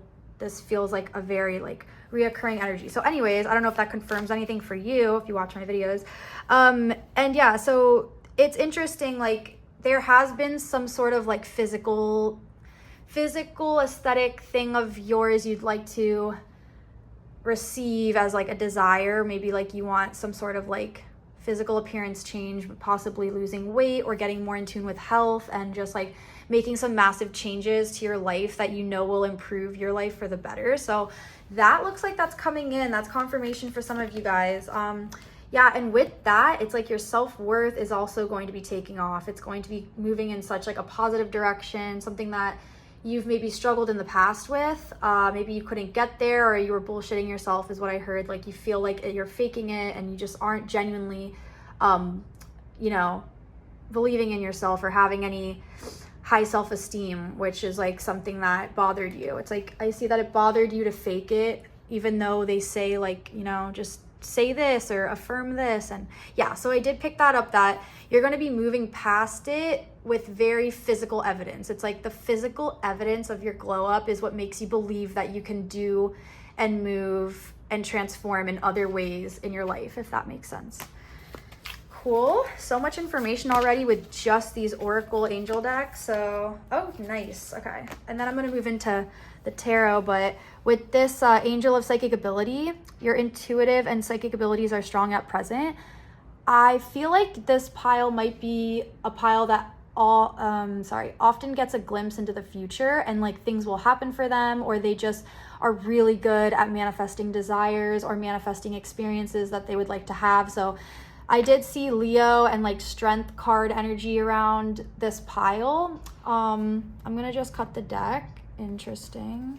like a very like reoccurring energy. So anyways, I don't know if that confirms anything for you if you watch my videos. And yeah, so it's interesting, like there has been some sort of like physical aesthetic thing of yours you'd like to receive as like a desire. Maybe like you want some sort of like physical appearance change, possibly losing weight or getting more in tune with health and just like making some massive changes to your life that you know will improve your life for the better. So that looks like that's coming in. That's confirmation for some of you guys. Yeah, and with that, it's like your self-worth is also going to be taking off. It's going to be moving in such like a positive direction, something that you've maybe struggled in the past with. Maybe you couldn't get there, or you were bullshitting yourself is what I heard. Like you feel like you're faking it and you just aren't genuinely, you know, believing in yourself or having any high self-esteem, which is like something that bothered you. It's like, I see that it bothered you to fake it, even though they say like, you know, just say this or affirm this. And yeah, so I did pick that up, that you're going to be moving past it with very physical evidence. It's like the physical evidence of your glow up is what makes you believe that you can do and move and transform in other ways in your life, if that makes sense. Cool. So much information already with just these Oracle Angel decks. So, oh, nice. Okay. And then I'm going to move into the tarot, but with this Angel of Psychic Ability, your intuitive and psychic abilities are strong at present. I feel like this pile might be a pile that often gets a glimpse into the future and like things will happen for them, or they just are really good at manifesting desires or manifesting experiences that they would like to have. So I did see Leo and like strength card energy around this pile. I'm gonna just cut the deck. Interesting.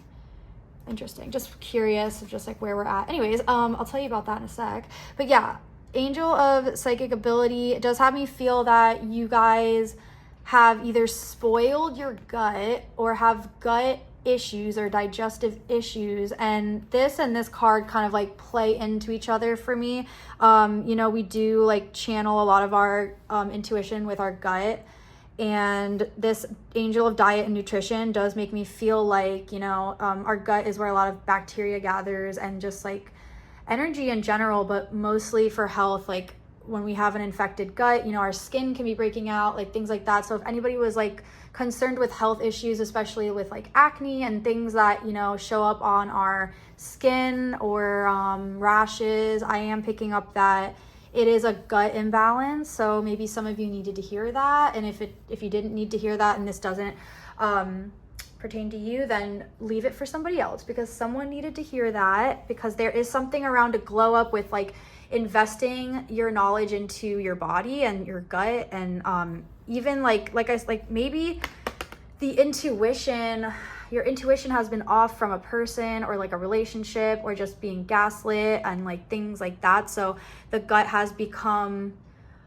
Just curious of just like where we're at. Anyways, I'll tell you about that in a sec. But yeah, Angel of Psychic Ability does have me feel that you guys have either spoiled your gut or have gut issues or digestive issues, and this card kind of like play into each other for me. You know, we do like channel a lot of our intuition with our gut, and this Angel of Diet and Nutrition does make me feel like, you know, our gut is where a lot of bacteria gathers and just like energy in general, but mostly for health. Like when we have an infected gut, you know, our skin can be breaking out, like things like that. So if anybody was like concerned with health issues, especially with like acne and things that, you know, show up on our skin or rashes, I am picking up that it is a gut imbalance. So maybe some of you needed to hear that. And if you didn't need to hear that and this doesn't pertain to you, then leave it for somebody else, because someone needed to hear that, because there is something around a glow up with like investing your knowledge into your body and your gut, and even like maybe the intuition, your intuition has been off from a person or like a relationship or just being gaslit and like things like that. So the gut has become,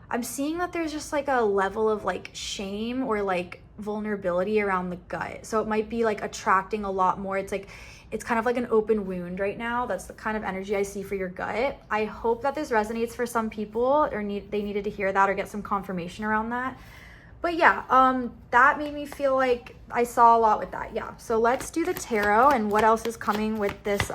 I'm seeing that there's just like a level of like shame or like vulnerability around the gut. So it might be like attracting a lot more. It's like, it's kind of like an open wound right now. That's the kind of energy I see for your gut. I hope that this resonates for some people, or they needed to hear that or get some confirmation around that. But yeah, that made me feel like I saw a lot with that. Yeah. So let's do the tarot and what else is coming with this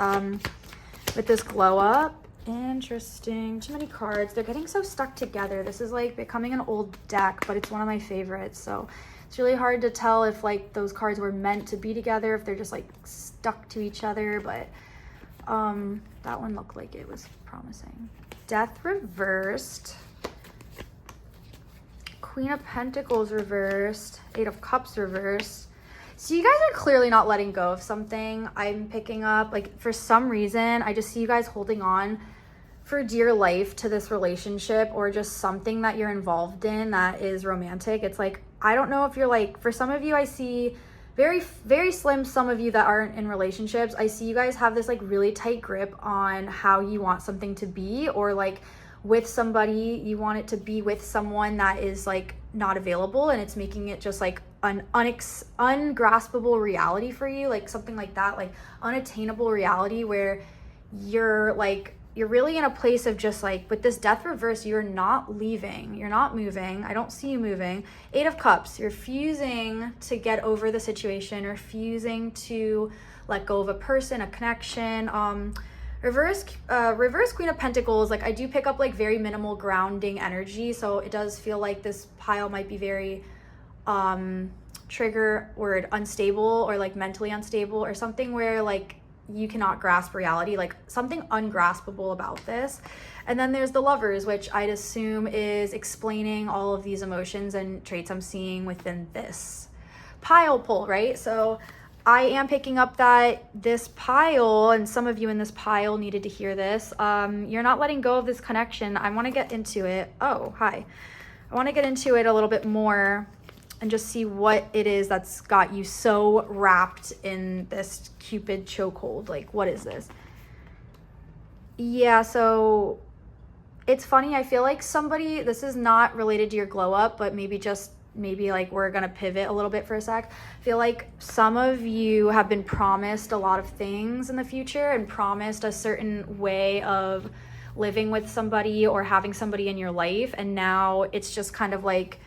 glow up. Interesting. Too many cards. They're getting so stuck together. This is like becoming an old deck, but it's one of my favorites. So it's really hard to tell if like those cards were meant to be together, if they're just like stuck to each other. But that one looked like it was promising. Death reversed. Queen of Pentacles reversed. Eight of Cups reversed. So you guys are clearly not letting go of something. I'm picking up, like, for some reason, I just see you guys holding on for dear life to this relationship or just something that you're involved in that is romantic. It's like, I don't know if you're like, for some of you, I see very, very slim, some of you that aren't in relationships, I see you guys have this like really tight grip on how you want something to be, or like with somebody, you want it to be with someone that is like not available, and it's making it just like an ungraspable reality for you, like something like that, like unattainable reality where you're really in a place of just like, with this death reverse, you're not leaving, you're not moving. I don't see you moving. 8 of Cups, you're refusing to get over the situation, refusing to let go of a person, a connection. Reverse Queen of Pentacles, like I do pick up like very minimal grounding energy, so it does feel like this pile might be very trigger word unstable, or like mentally unstable, or something where like you cannot grasp reality, like something ungraspable about this. And then there's the Lovers, which I'd assume is explaining all of these emotions and traits I'm seeing within this pile pull, right? So I am picking up that this pile, and some of you in this pile needed to hear this, you're not letting go of this connection. I want to get into it. Oh, hi. I want to get into it a little bit more and just see what it is that's got you so wrapped in this Cupid chokehold. Like, what is this? Yeah, so it's funny. I feel like somebody, this is not related to your glow up, but maybe like we're gonna pivot a little bit for a sec. I feel like some of you have been promised a lot of things in the future and promised a certain way of living with somebody or having somebody in your life, and now it's just kind of like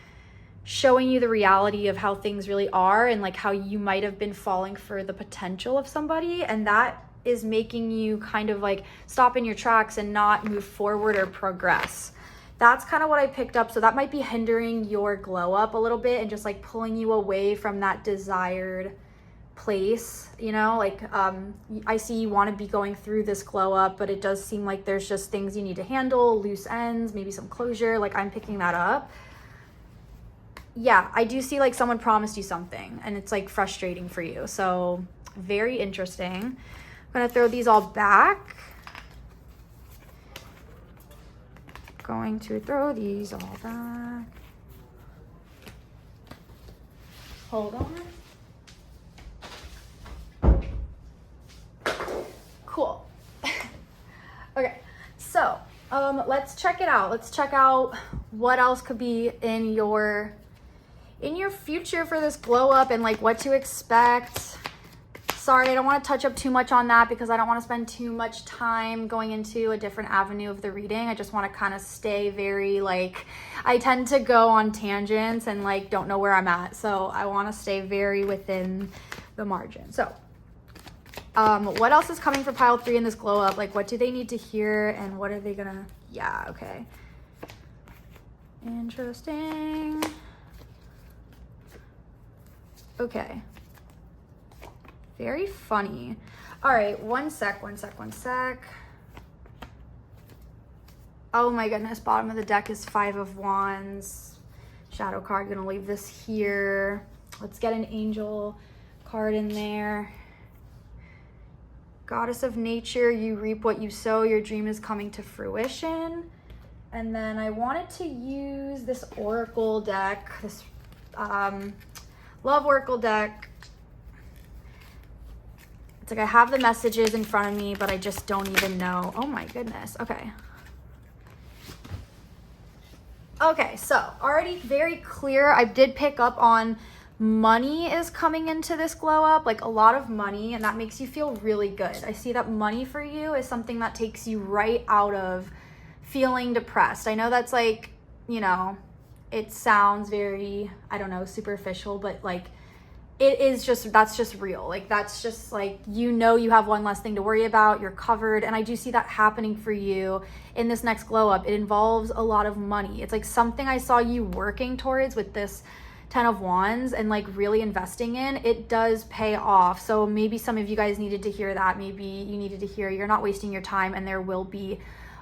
showing you the reality of how things really are, and like how you might have been falling for the potential of somebody, and that is making you kind of like stop in your tracks and not move forward or progress. That's kind of what I picked up. So that might be hindering your glow up a little bit and just like pulling you away from that desired place, you know, like I see you want to be going through this glow up, but it does seem like there's just things you need to handle, loose ends, maybe some closure. Like I'm picking that up. Yeah, I do see like someone promised you something and it's like frustrating for you. So very interesting. I'm gonna throw these all back. Going to throw these all back. Hold on. Cool. Okay, so let's check it out. Let's check out what else could be in your future for this glow up and like what to expect. Sorry, I don't want to touch up too much on that because I don't want to spend too much time going into a different avenue of the reading. I just want to kind of stay very like, I tend to go on tangents and like don't know where I'm at. So I want to stay very within the margin. So what else is coming for pile 3 in this glow up? Like what do they need to hear and what are they gonna, yeah, okay. Interesting. Okay. Very funny. All right, one sec. Oh my goodness, bottom of the deck is 5 of Wands. Shadow card, gonna leave this here. Let's get an angel card in there. Goddess of nature, you reap what you sow. Your dream is coming to fruition. And then I wanted to use this oracle deck, this love oracle deck. It's like I have the messages in front of me, but I just don't even know. Oh my goodness. Okay. Okay, so already very clear. I did pick up on money is coming into this glow up, like a lot of money, and that makes you feel really good. I see that money for you is something that takes you right out of feeling depressed. I know that's like, you know, it sounds very, I don't know, superficial, but like it is just, that's just real. Like that's just like, you know, you have one less thing to worry about, you're covered. And I do see that happening for you in this next glow up. It involves a lot of money. It's like something I saw you working towards with this 10 of Wands and like really investing in. It does pay off. So maybe some of you guys needed to hear that. Maybe you needed to hear you're not wasting your time and there will be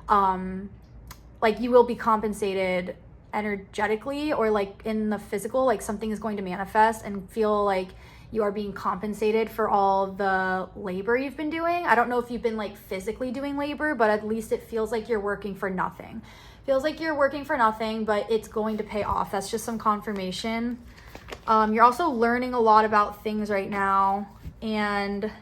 like you will be compensated energetically or like in the physical, like something is going to manifest and feel like you are being compensated for all the labor you've been doing. I don't know if you've been like physically doing labor, but at least it feels like you're working for nothing. Feels like you're working for nothing, but it's going to pay off. That's just some confirmation. You're also learning a lot about things right now. And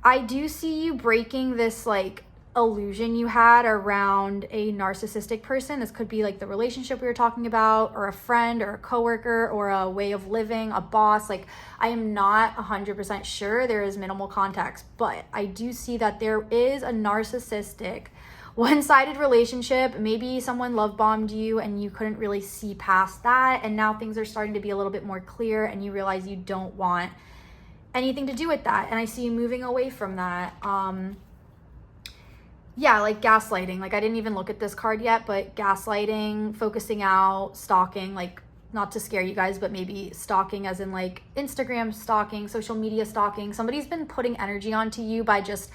I do see you breaking this like illusion you had around a narcissistic person. This could be like the relationship we were talking about, or a friend, or a coworker, or a way of living, a boss. Like, I am not 100% sure. There is minimal context, but I do see that there is a narcissistic one-sided relationship. Maybe someone love bombed you and you couldn't really see past that, and now things are starting to be a little bit more clear and you realize you don't want anything to do with that, and I see you moving away from that. Yeah, like gaslighting. Like, I didn't even look at this card yet, but gaslighting, focusing out, stalking, like, not to scare you guys, but maybe stalking as in like Instagram stalking, social media stalking. Somebody's been putting energy onto you by just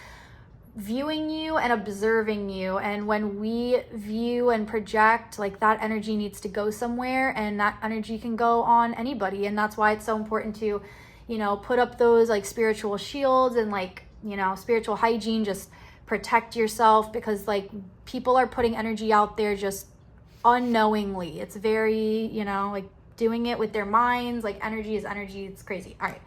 viewing you and observing you. And when we view and project, like, that energy needs to go somewhere, and that energy can go on anybody. And that's why it's so important to, you know, put up those like spiritual shields and like, you know, spiritual hygiene, just protect yourself, because like people are putting energy out there just unknowingly. It's very, you know, like doing it with their minds. Like, energy is energy. It's crazy. All right,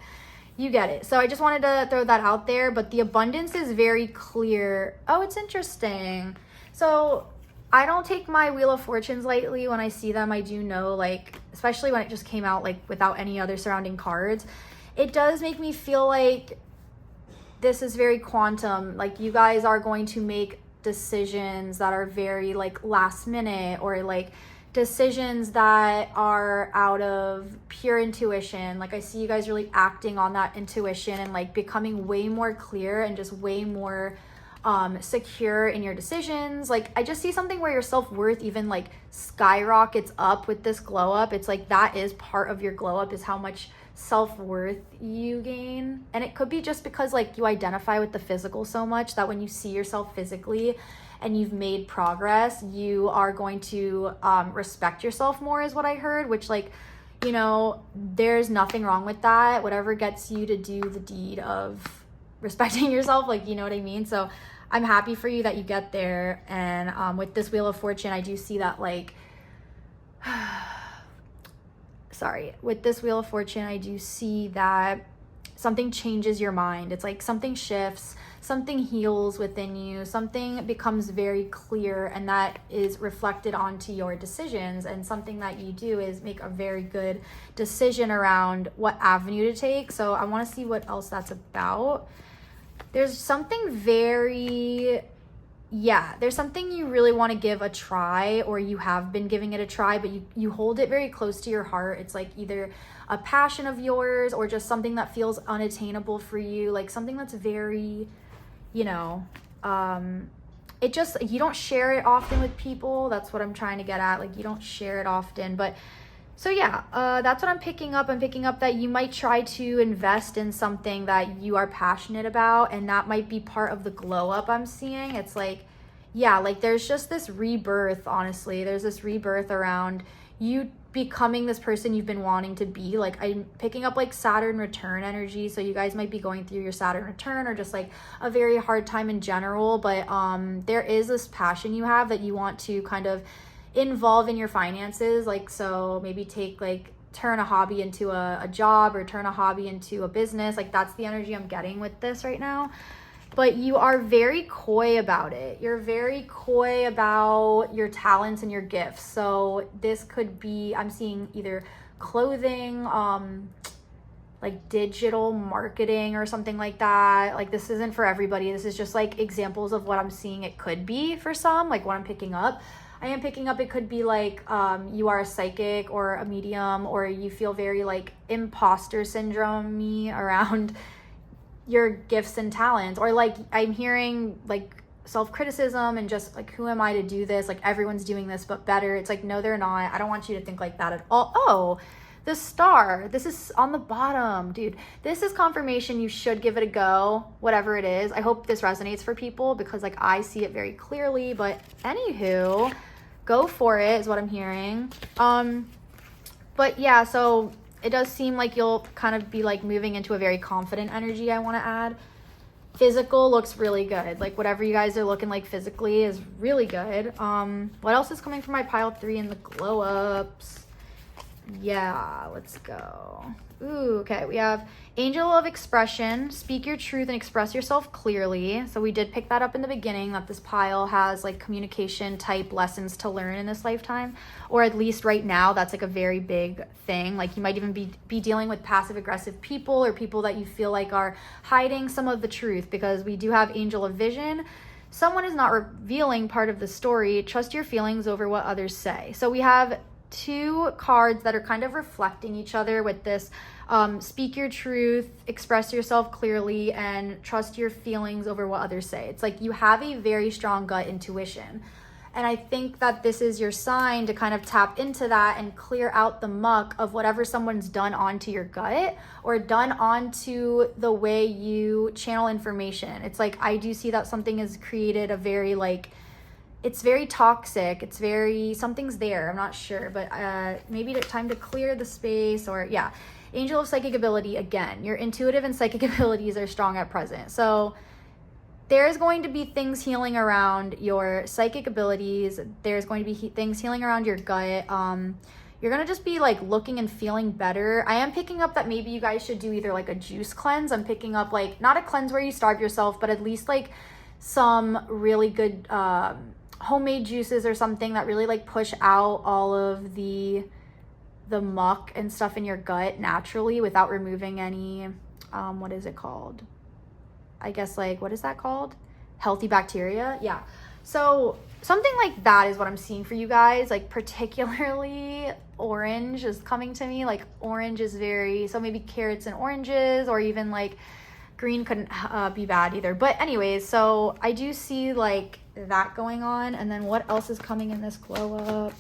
you get it. So I just wanted to throw that out there, but the abundance is very clear. Oh, it's interesting. So I don't take my Wheel of Fortunes lightly. When I see them, I do know, like, especially when it just came out like without any other surrounding cards, it does make me feel like this is very quantum. Like, you guys are going to make decisions that are very like last minute, or like decisions that are out of pure intuition. Like, I see you guys really acting on that intuition and like becoming way more clear and just way more secure in your decisions. Like, I just see something where your self-worth even like skyrockets up with this glow up. It's like that is part of your glow up, is how much self-worth you gain. And it could be just because like you identify with the physical so much that when you see yourself physically and you've made progress, you are going to respect yourself more, is what I heard. Which, like, you know, there's nothing wrong with that. Whatever gets you to do the deed of respecting yourself, like, you know what I mean? So I'm happy for you that you get there. And with this Wheel of Fortune, I do see that like with this Wheel of Fortune, I do see that something changes your mind. It's like something shifts, something heals within you, something becomes very clear, and that is reflected onto your decisions. And something that you do is make a very good decision around what avenue to take. So I want to see what else that's about. There's something there's something you really want to give a try, or you have been giving it a try, but you hold it very close to your heart. It's like either a passion of yours or just something that feels unattainable for you, like something that's very, you know, it just, you don't share it often with people. That's what I'm trying to get at. Like, you don't share it often. But so yeah, that's what I'm picking up. I'm picking up that you might try to invest in something that you are passionate about, and that might be part of the glow up I'm seeing. It's like, yeah, like there's just this rebirth, honestly. There's this rebirth around you becoming this person you've been wanting to be. Like, I'm picking up like Saturn return energy. So you guys might be going through your Saturn return, or just like a very hard time in general. But there is this passion you have that you want to kind of involve in your finances. Like, so maybe turn a hobby into a job, or turn a hobby into a business. Like, that's the energy I'm getting with this right now. But you are very coy about it. You're very coy about your talents and your gifts. So this could be, I'm seeing either clothing, like digital marketing or something like that. Like, this isn't for everybody. This is just like examples of what I'm seeing it could be for some, like what I'm picking up. I am picking up, it could be like you are a psychic or a medium, or you feel very like imposter syndrome-y around your gifts and talents. Or like, I'm hearing like self-criticism and just like, who am I to do this? Like, everyone's doing this but better. It's like, no, they're not. I don't want you to think like that at all. Oh, the star, this is on the bottom, dude. This is confirmation you should give it a go, whatever it is. I hope this resonates for people, because like I see it very clearly. But anywho, go for it is what I'm hearing. But yeah, so it does seem like you'll kind of be like moving into a very confident energy. I want to add physical looks really good. Like, whatever you guys are looking like physically is really good. What else is coming from my pile 3 in the glow ups? Yeah, let's go. Ooh, okay. We have Angel of Expression. Speak your truth and express yourself clearly. So we did pick that up in the beginning, that this pile has like communication type lessons to learn in this lifetime. Or at least right now, that's like a very big thing. Like you might even be dealing with passive aggressive people or people that you feel like are hiding some of the truth, because we do have Angel of Vision. Someone is not revealing part of the story. Trust your feelings over what others say. So we have two cards that are kind of reflecting each other with this speak your truth, express yourself clearly, and trust your feelings over what others say. It's like you have a very strong gut intuition. And I think that this is your sign to kind of tap into that and clear out the muck of whatever someone's done onto your gut or done onto the way you channel information. It's like I do see that something has created a very like, it's very toxic. It's very, something's there. I'm not sure, but maybe time to clear the space or yeah. Angel of Psychic Ability, again, your intuitive and psychic abilities are strong at present. So there's going to be things healing around your psychic abilities. There's going to be things healing around your gut. You're going to just be like looking and feeling better. I am picking up that maybe you guys should do either like a juice cleanse. I'm picking up like, not a cleanse where you starve yourself, but at least like some really good homemade juices or something that really like push out all of the muck and stuff in your gut naturally without removing any what is it called, I guess, like what is that called, healthy bacteria. Yeah, so something like that is what I'm seeing for you guys. Like particularly orange is coming to me. Like orange is very, so maybe carrots and oranges, or even like green couldn't be bad either. But anyways, so I do see like that going on. And then what else is coming in this glow up?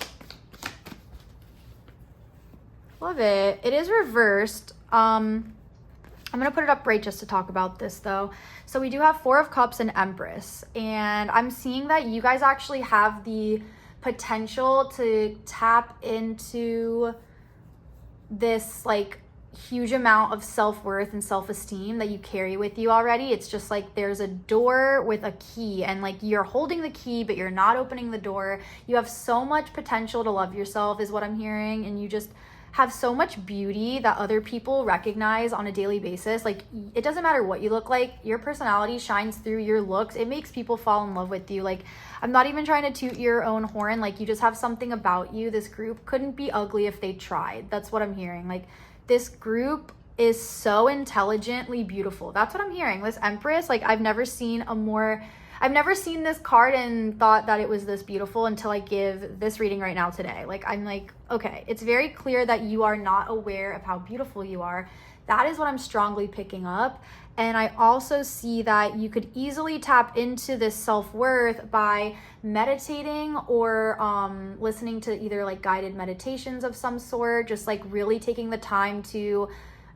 Love it. It is reversed. I'm gonna put it up right just to talk about this though. So we do have Four of Cups and Empress, and I'm seeing that you guys actually have the potential to tap into this like huge amount of self-worth and self-esteem that you carry with you already. It's just like there's a door with a key, and like you're holding the key but you're not opening the door. You have so much potential to love yourself is what I'm hearing, and you just have so much beauty that other people recognize on a daily basis. Like it doesn't matter what you look like, your personality shines through your looks. It makes people fall in love with you. Like I'm not even trying to toot your own horn, like you just have something about you. This group couldn't be ugly if they tried. That's what I'm hearing. Like this group is so intelligently beautiful. That's what I'm hearing. This Empress, like I've never seen this card and thought that it was this beautiful until I give this reading right now today. Like I'm like, okay, it's very clear that you are not aware of how beautiful you are. That is what I'm strongly picking up. And I also see that you could easily tap into this self-worth by meditating or listening to either like guided meditations of some sort, just like really taking the time to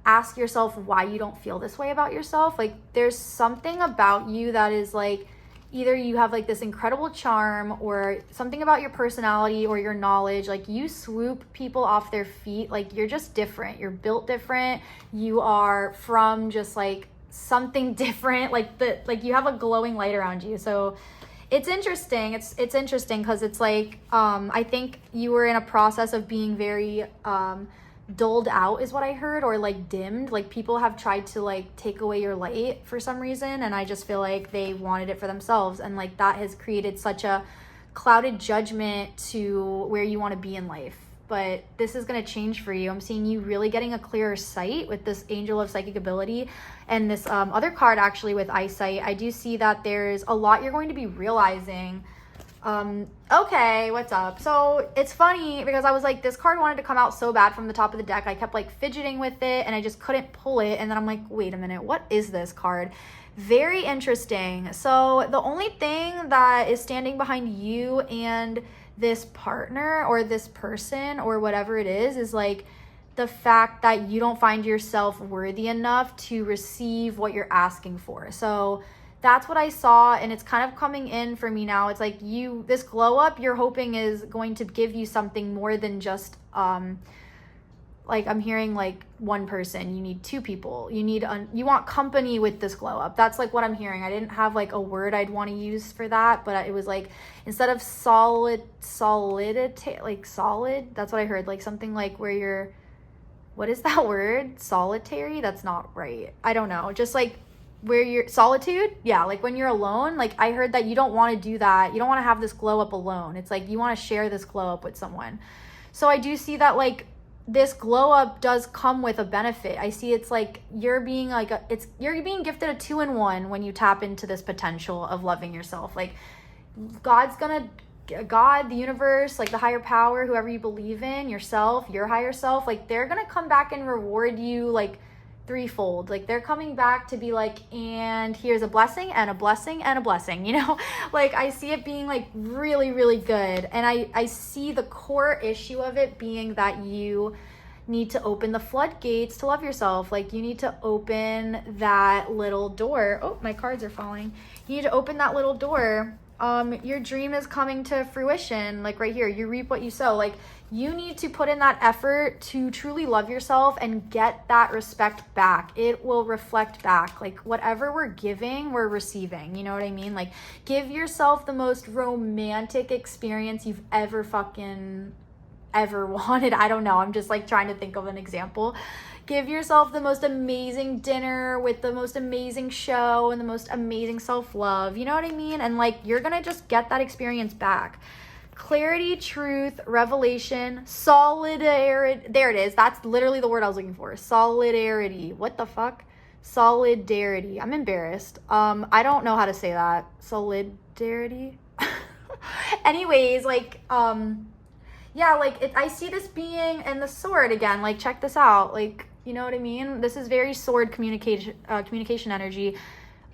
ask yourself why you don't feel this way about yourself. Like there's something about you that is like, either you have like this incredible charm or something about your personality or your knowledge. Like you swoop people off their feet. Like you're just different. You're built different. You are from just like something different. Like you have a glowing light around you. So it's interesting. It's interesting because it's like I think you were in a process of being very dulled out is what I heard, or like dimmed. Like people have tried to like take away your light for some reason, and I just feel like they wanted it for themselves, and like that has created such a clouded judgment to where you want to be in life. But this is going to change for you. I'm seeing you really getting a clearer sight with this Angel of Psychic Ability and this other card actually with Eyesight. I do see that there's a lot you're going to be realizing. Okay, what's up? So it's funny because I was like, this card wanted to come out so bad from the top of the deck. I kept like fidgeting with it and I just couldn't pull it. And then I'm like, wait a minute, what is this card? Very interesting. So the only thing that is standing behind you and this partner or this person or whatever it is like the fact that you don't find yourself worthy enough to receive what you're asking for. So that's what I saw, and it's kind of coming in for me now. It's like this glow up you're hoping is going to give you something more than just like I'm hearing like one person, you need two people, you want company with this glow up. That's like what I'm hearing. I didn't have like a word I'd want to use for that, but it was like instead of solidity, like solid, that's what I heard, like something like where you're, what is that word, solitary? That's not right, I don't know, just like where you're solitude, yeah, like when you're alone. Like I heard that you don't want to do that, you don't want to have this glow up alone. It's like you want to share this glow up with someone. So I do see that like this glow up does come with a benefit. I see it's like you're being like you're being gifted a 2-in-1 when you tap into this potential of loving yourself. Like God, the universe, like the higher power, whoever you believe in, yourself, your higher self, like they're gonna come back and reward you like threefold. Like they're coming back to be like, and here's a blessing and a blessing and a blessing, you know. Like I see it being like really, really good. And I see the core issue of it being that you need to open the floodgates to love yourself. Like you need to open that little door. Oh, my cards are falling. You need to open that little door. Your dream is coming to fruition. Like right here, you reap what you sow. Like you need to put in that effort to truly love yourself and get that respect back. It will reflect back. Like whatever we're giving, we're receiving. You know what I mean? Like give yourself the most romantic experience you've ever wanted. I don't know. I'm just like trying to think of an example. Give yourself the most amazing dinner with the most amazing show and the most amazing self-love. You know what I mean? And like you're gonna just get that experience back. Clarity, truth, revelation, solidarity. There it is. That's literally the word I was looking for. Solidarity. What the fuck? Solidarity. I'm embarrassed. I don't know how to say that. Solidarity. Anyways, like, yeah, like I see this being, and the sword again, like check this out. Like, you know what I mean? This is very sword communication energy.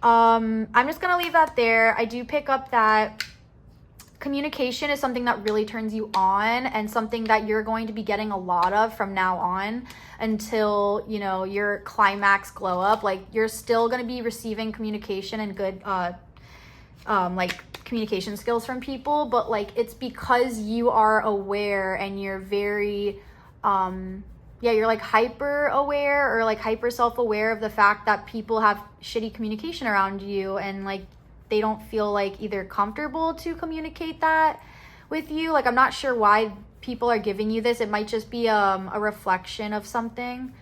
I'm just going to leave that there. I do pick up that communication is something that really turns you on and something that you're going to be getting a lot of from now on until, you know, your climax glow up. Like you're still going to be receiving communication and good, like communication skills from people, but like it's because you are aware and you're very, you're like hyper aware or like hyper self-aware of the fact that people have shitty communication around you and like they don't feel like either comfortable to communicate that with you. Like I'm not sure why people are giving you this. It might just be a reflection of something.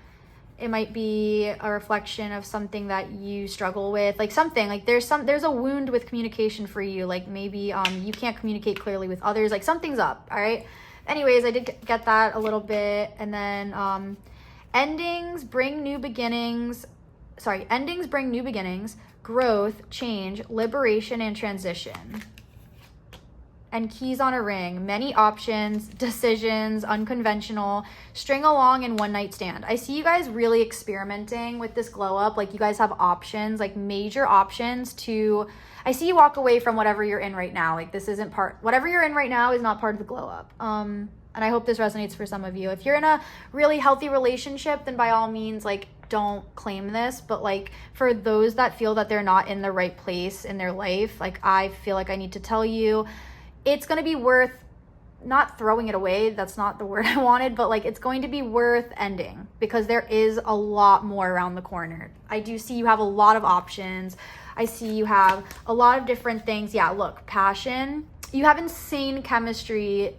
It might be a reflection of something that you struggle with, like something like there's a wound with communication for you. Like maybe you can't communicate clearly with others, like something's up. All right. Anyways, I did get that a little bit. And then endings bring new beginnings, growth, change, liberation, and transition. And keys on a ring, many options, decisions, unconventional, string along, and one night stand. I see you guys really experimenting with this glow up. Like you guys have options, like major options to, I see you walk away from whatever you're in right now. Like this isn't whatever you're in right now is not part of the glow up. And I hope this resonates for some of you. If you're in a really healthy relationship, then by all means, like don't claim this. But like for those that feel that they're not in the right place in their life, like I feel like I need to tell you, it's going to be worth not throwing it away. That's not the word I wanted, but like it's going to be worth ending because there is a lot more around the corner. I do see you have a lot of options. I see you have a lot of different things. Yeah, look, passion. You have insane chemistry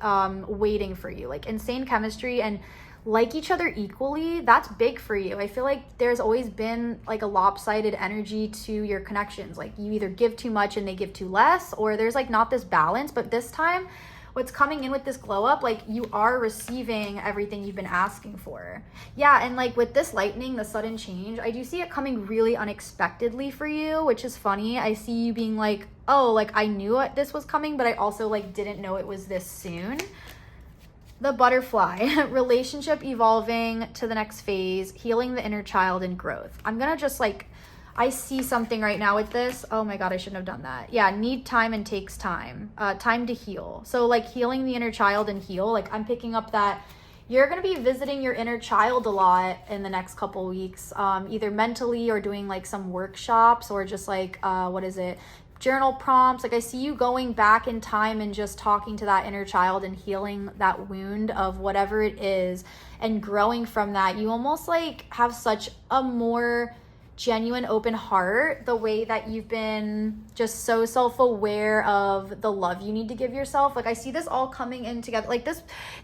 waiting for you, like insane chemistry and like each other equally. That's big for you. I feel like there's always been like a lopsided energy to your connections. Like you either give too much and they give too less, or there's like not this balance. But this time what's coming in with this glow up, like you are receiving everything you've been asking for. Yeah, and like with this lightning, the sudden change, I do see it coming really unexpectedly for you, which is funny. I see you being like, oh, like I knew this was coming, but I also like didn't know it was this soon. The butterfly, relationship evolving to the next phase, healing the inner child and growth. I'm gonna just like, I see something right now with this. Oh my God, I shouldn't have done that. Yeah, need time and takes time. Time to heal. So like healing the inner child and heal, like I'm picking up that you're gonna be visiting your inner child a lot in the next couple weeks, either mentally or doing like some workshops or just like, journal prompts. Like I see you going back in time and just talking to that inner child and healing that wound of whatever it is and growing from that. You almost like have such a more genuine open heart, the way that you've been just so self-aware of the love you need to give yourself. Like I see this all coming in together. Like this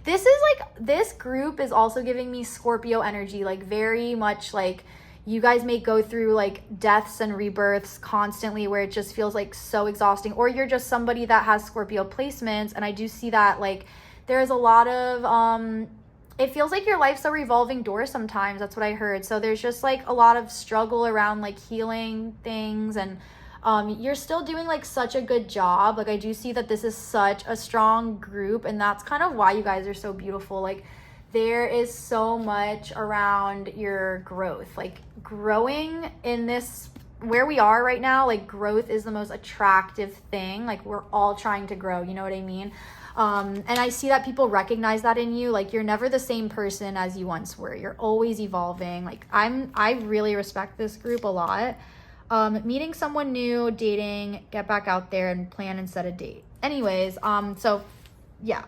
is like, this group is also giving me Scorpio energy, like very much like you guys may go through like deaths and rebirths constantly where it just feels like so exhausting, or you're just somebody that has Scorpio placements. And I do see that like there's a lot of it feels like your life's a revolving door sometimes. That's what I heard. So there's just like a lot of struggle around like healing things, and you're still doing like such a good job. Like I do see that this is such a strong group, and that's kind of why you guys are so beautiful. Like there is so much around your growth, like growing in this where we are right now. Like growth is the most attractive thing. Like we're all trying to grow, you know what I mean? And I see that people recognize that in you. Like you're never the same person as you once were. You're always evolving. Like I really respect this group a lot. Meeting someone new, dating, get back out there and plan and set a date. Anyways, so yeah,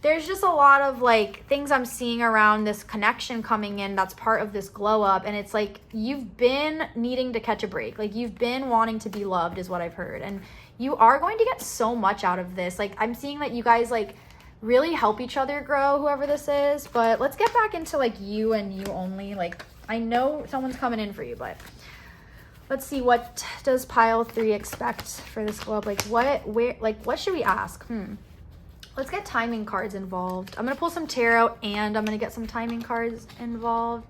there's just a lot of like things I'm seeing around this connection coming in that's part of this glow up. And it's like you've been needing to catch a break. Like you've been wanting to be loved is what I've heard. And you are going to get so much out of this. Like I'm seeing that you guys like really help each other grow, whoever this is. But let's get back into like you and you only. Like I know someone's coming in for you, but let's see, what does pile 3 expect for this glow up? Like what should we ask? Let's get timing cards involved. I'm gonna pull some tarot and I'm gonna get some timing cards involved.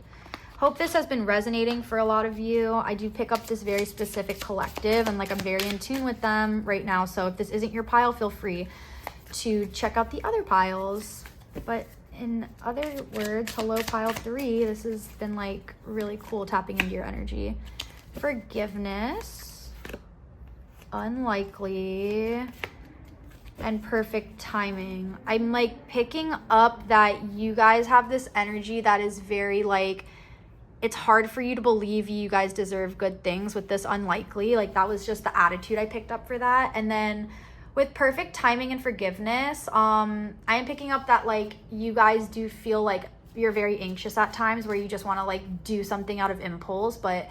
Hope this has been resonating for a lot of you. I do pick up this very specific collective and like I'm very in tune with them right now. So if this isn't your pile, feel free to check out the other piles. But in other words, hello pile 3. This has been like really cool tapping into your energy. Forgiveness, unlikely, and perfect timing. I'm like picking up that you guys have this energy that is very like, it's hard for you to believe you guys deserve good things with this unlikely. Like that was just the attitude I picked up for that. And then with perfect timing and forgiveness, I am picking up that like you guys do feel like you're very anxious at times where you just want to like do something out of impulse, but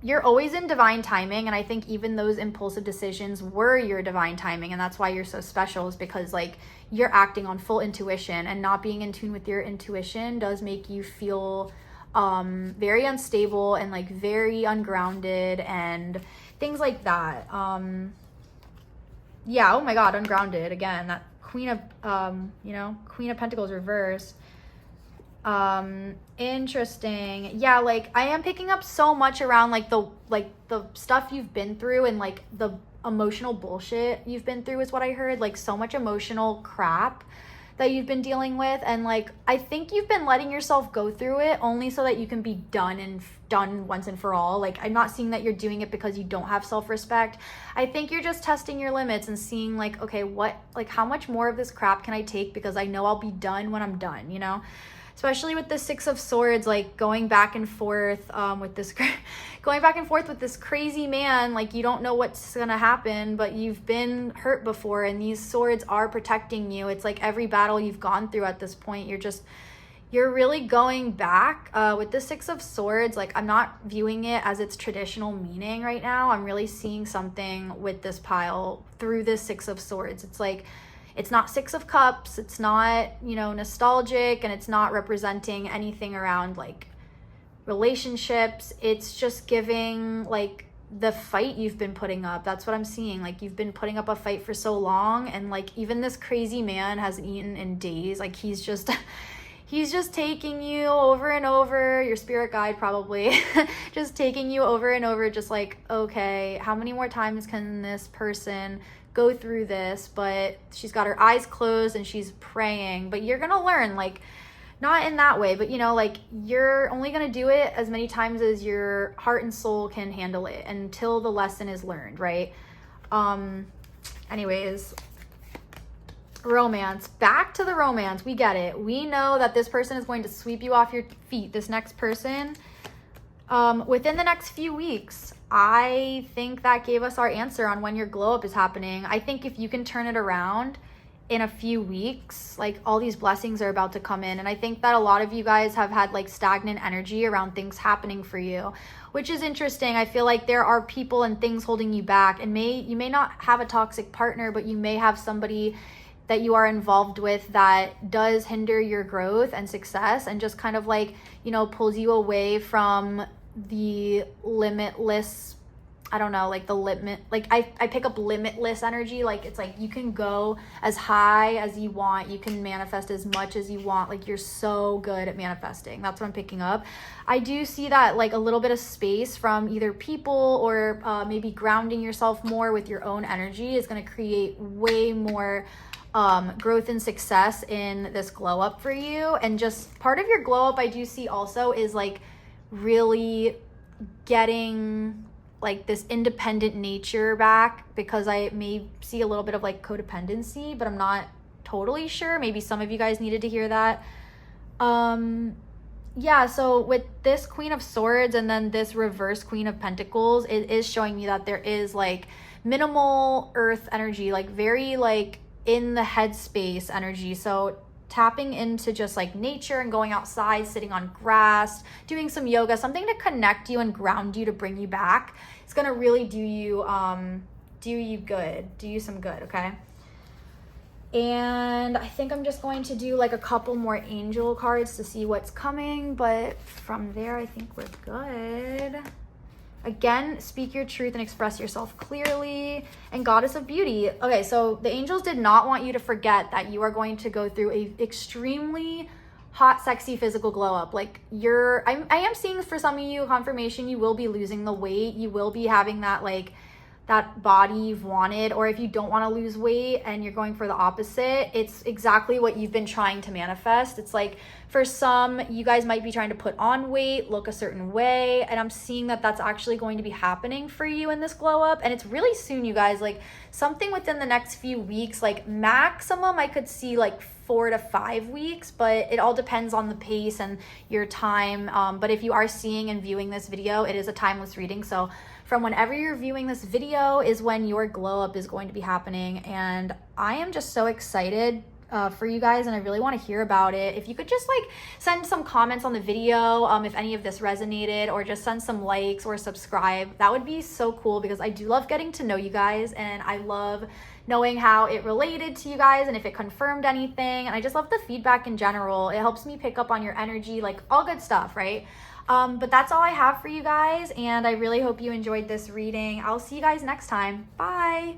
you're always in divine timing. And I think even those impulsive decisions were your divine timing. And that's why you're so special, is because like you're acting on full intuition, and not being in tune with your intuition does make you feel very unstable and like very ungrounded and things like that. Yeah, oh my god, ungrounded again. That Queen of Pentacles reverse. Interesting. Yeah, like I am picking up so much around like the stuff you've been through and like the emotional bullshit you've been through is what I heard. Like so much emotional crap that you've been dealing with, and like I think you've been letting yourself go through it only so that you can be done once and for all. Like I'm not seeing that you're doing it because you don't have self-respect. I think you're just testing your limits and seeing like, okay, how much more of this crap can I take, because I know I'll be done when I'm done, you know? Especially with the 6 of Swords, like going back and forth with this crazy man. Like you don't know what's gonna happen, but you've been hurt before, and these swords are protecting you. It's like every battle you've gone through at this point, you're really going back with the 6 of Swords. Like I'm not viewing it as its traditional meaning right now. I'm really seeing something with this pile through this 6 of Swords. It's like, it's not 6 of Cups, it's not, nostalgic, and it's not representing anything around like relationships. It's just giving like the fight you've been putting up. That's what I'm seeing. Like you've been putting up a fight for so long, and like even this crazy man hasn't eaten in days. Like he's just taking you over and over, your spirit guide probably, just taking you over and over, just like, okay, how many more times can this person go through this? But she's got her eyes closed and she's praying. But you're gonna learn, like, not in that way, but like you're only gonna do it as many times as your heart and soul can handle it until the lesson is learned, right? Anyways, romance. Back to the romance. We get it. We know that this person is going to sweep you off your feet. This next person, Within the next few weeks, I think that gave us our answer on when your glow up is happening. I think if you can turn it around in a few weeks, like all these blessings are about to come in. And I think that a lot of you guys have had like stagnant energy around things happening for you, which is interesting. I feel like there are people and things holding you back, and you may not have a toxic partner, but you may have somebody that you are involved with that does hinder your growth and success, and just kind of like, you know, pulls you away from the limitless, I don't know, like the limit, like I pick up limitless energy. Like it's like you can go as high as you want, you can manifest as much as you want. Like you're so good at manifesting. That's what I'm picking up. I do see that like a little bit of space from either people or maybe grounding yourself more with your own energy is going to create way more growth and success in this glow up for you. And just part of your glow up, I do see also is like really getting like this independent nature back, because I may see a little bit of like codependency, but I'm not totally sure. Maybe some of you guys needed to hear that. Yeah, so with this Queen of Swords and then this reverse Queen of Pentacles, it is showing me that there is like minimal earth energy, like very like in the headspace energy. So tapping into just like nature and going outside, sitting on grass, doing some yoga, something to connect you and ground you to bring you back. It's gonna really do you good, do you some good, okay? And I think I'm just going to do like a couple more angel cards to see what's coming, but from there I think we're good. Again, speak your truth and express yourself clearly. And Goddess of Beauty. Okay, so the angels did not want you to forget that you are going to go through a extremely hot, sexy physical glow up. Like I am seeing for some of you confirmation, you will be losing the weight. You will be having that like that body you've wanted. Or if you don't want to lose weight and you're going for the opposite, it's exactly what you've been trying to manifest. It's like for some, you guys might be trying to put on weight, look a certain way, and I'm seeing that that's actually going to be happening for you in this glow up. And it's really soon, you guys, like something within the next few weeks, like maximum I could see like 4 to 5 weeks, but it all depends on the pace and your time. But if you are seeing and viewing this video, it is a timeless reading. So from whenever you're viewing this video is when your glow up is going to be happening. And I am just so excited for you guys, and I really want to hear about it. If you could just like send some comments on the video if any of this resonated, or just send some likes or subscribe, that would be so cool, because I do love getting to know you guys, and I love knowing how it related to you guys and if it confirmed anything. And I just love the feedback in general. It helps me pick up on your energy, like all good stuff, right? But that's all I have for you guys, and I really hope you enjoyed this reading. I'll see you guys next time. Bye.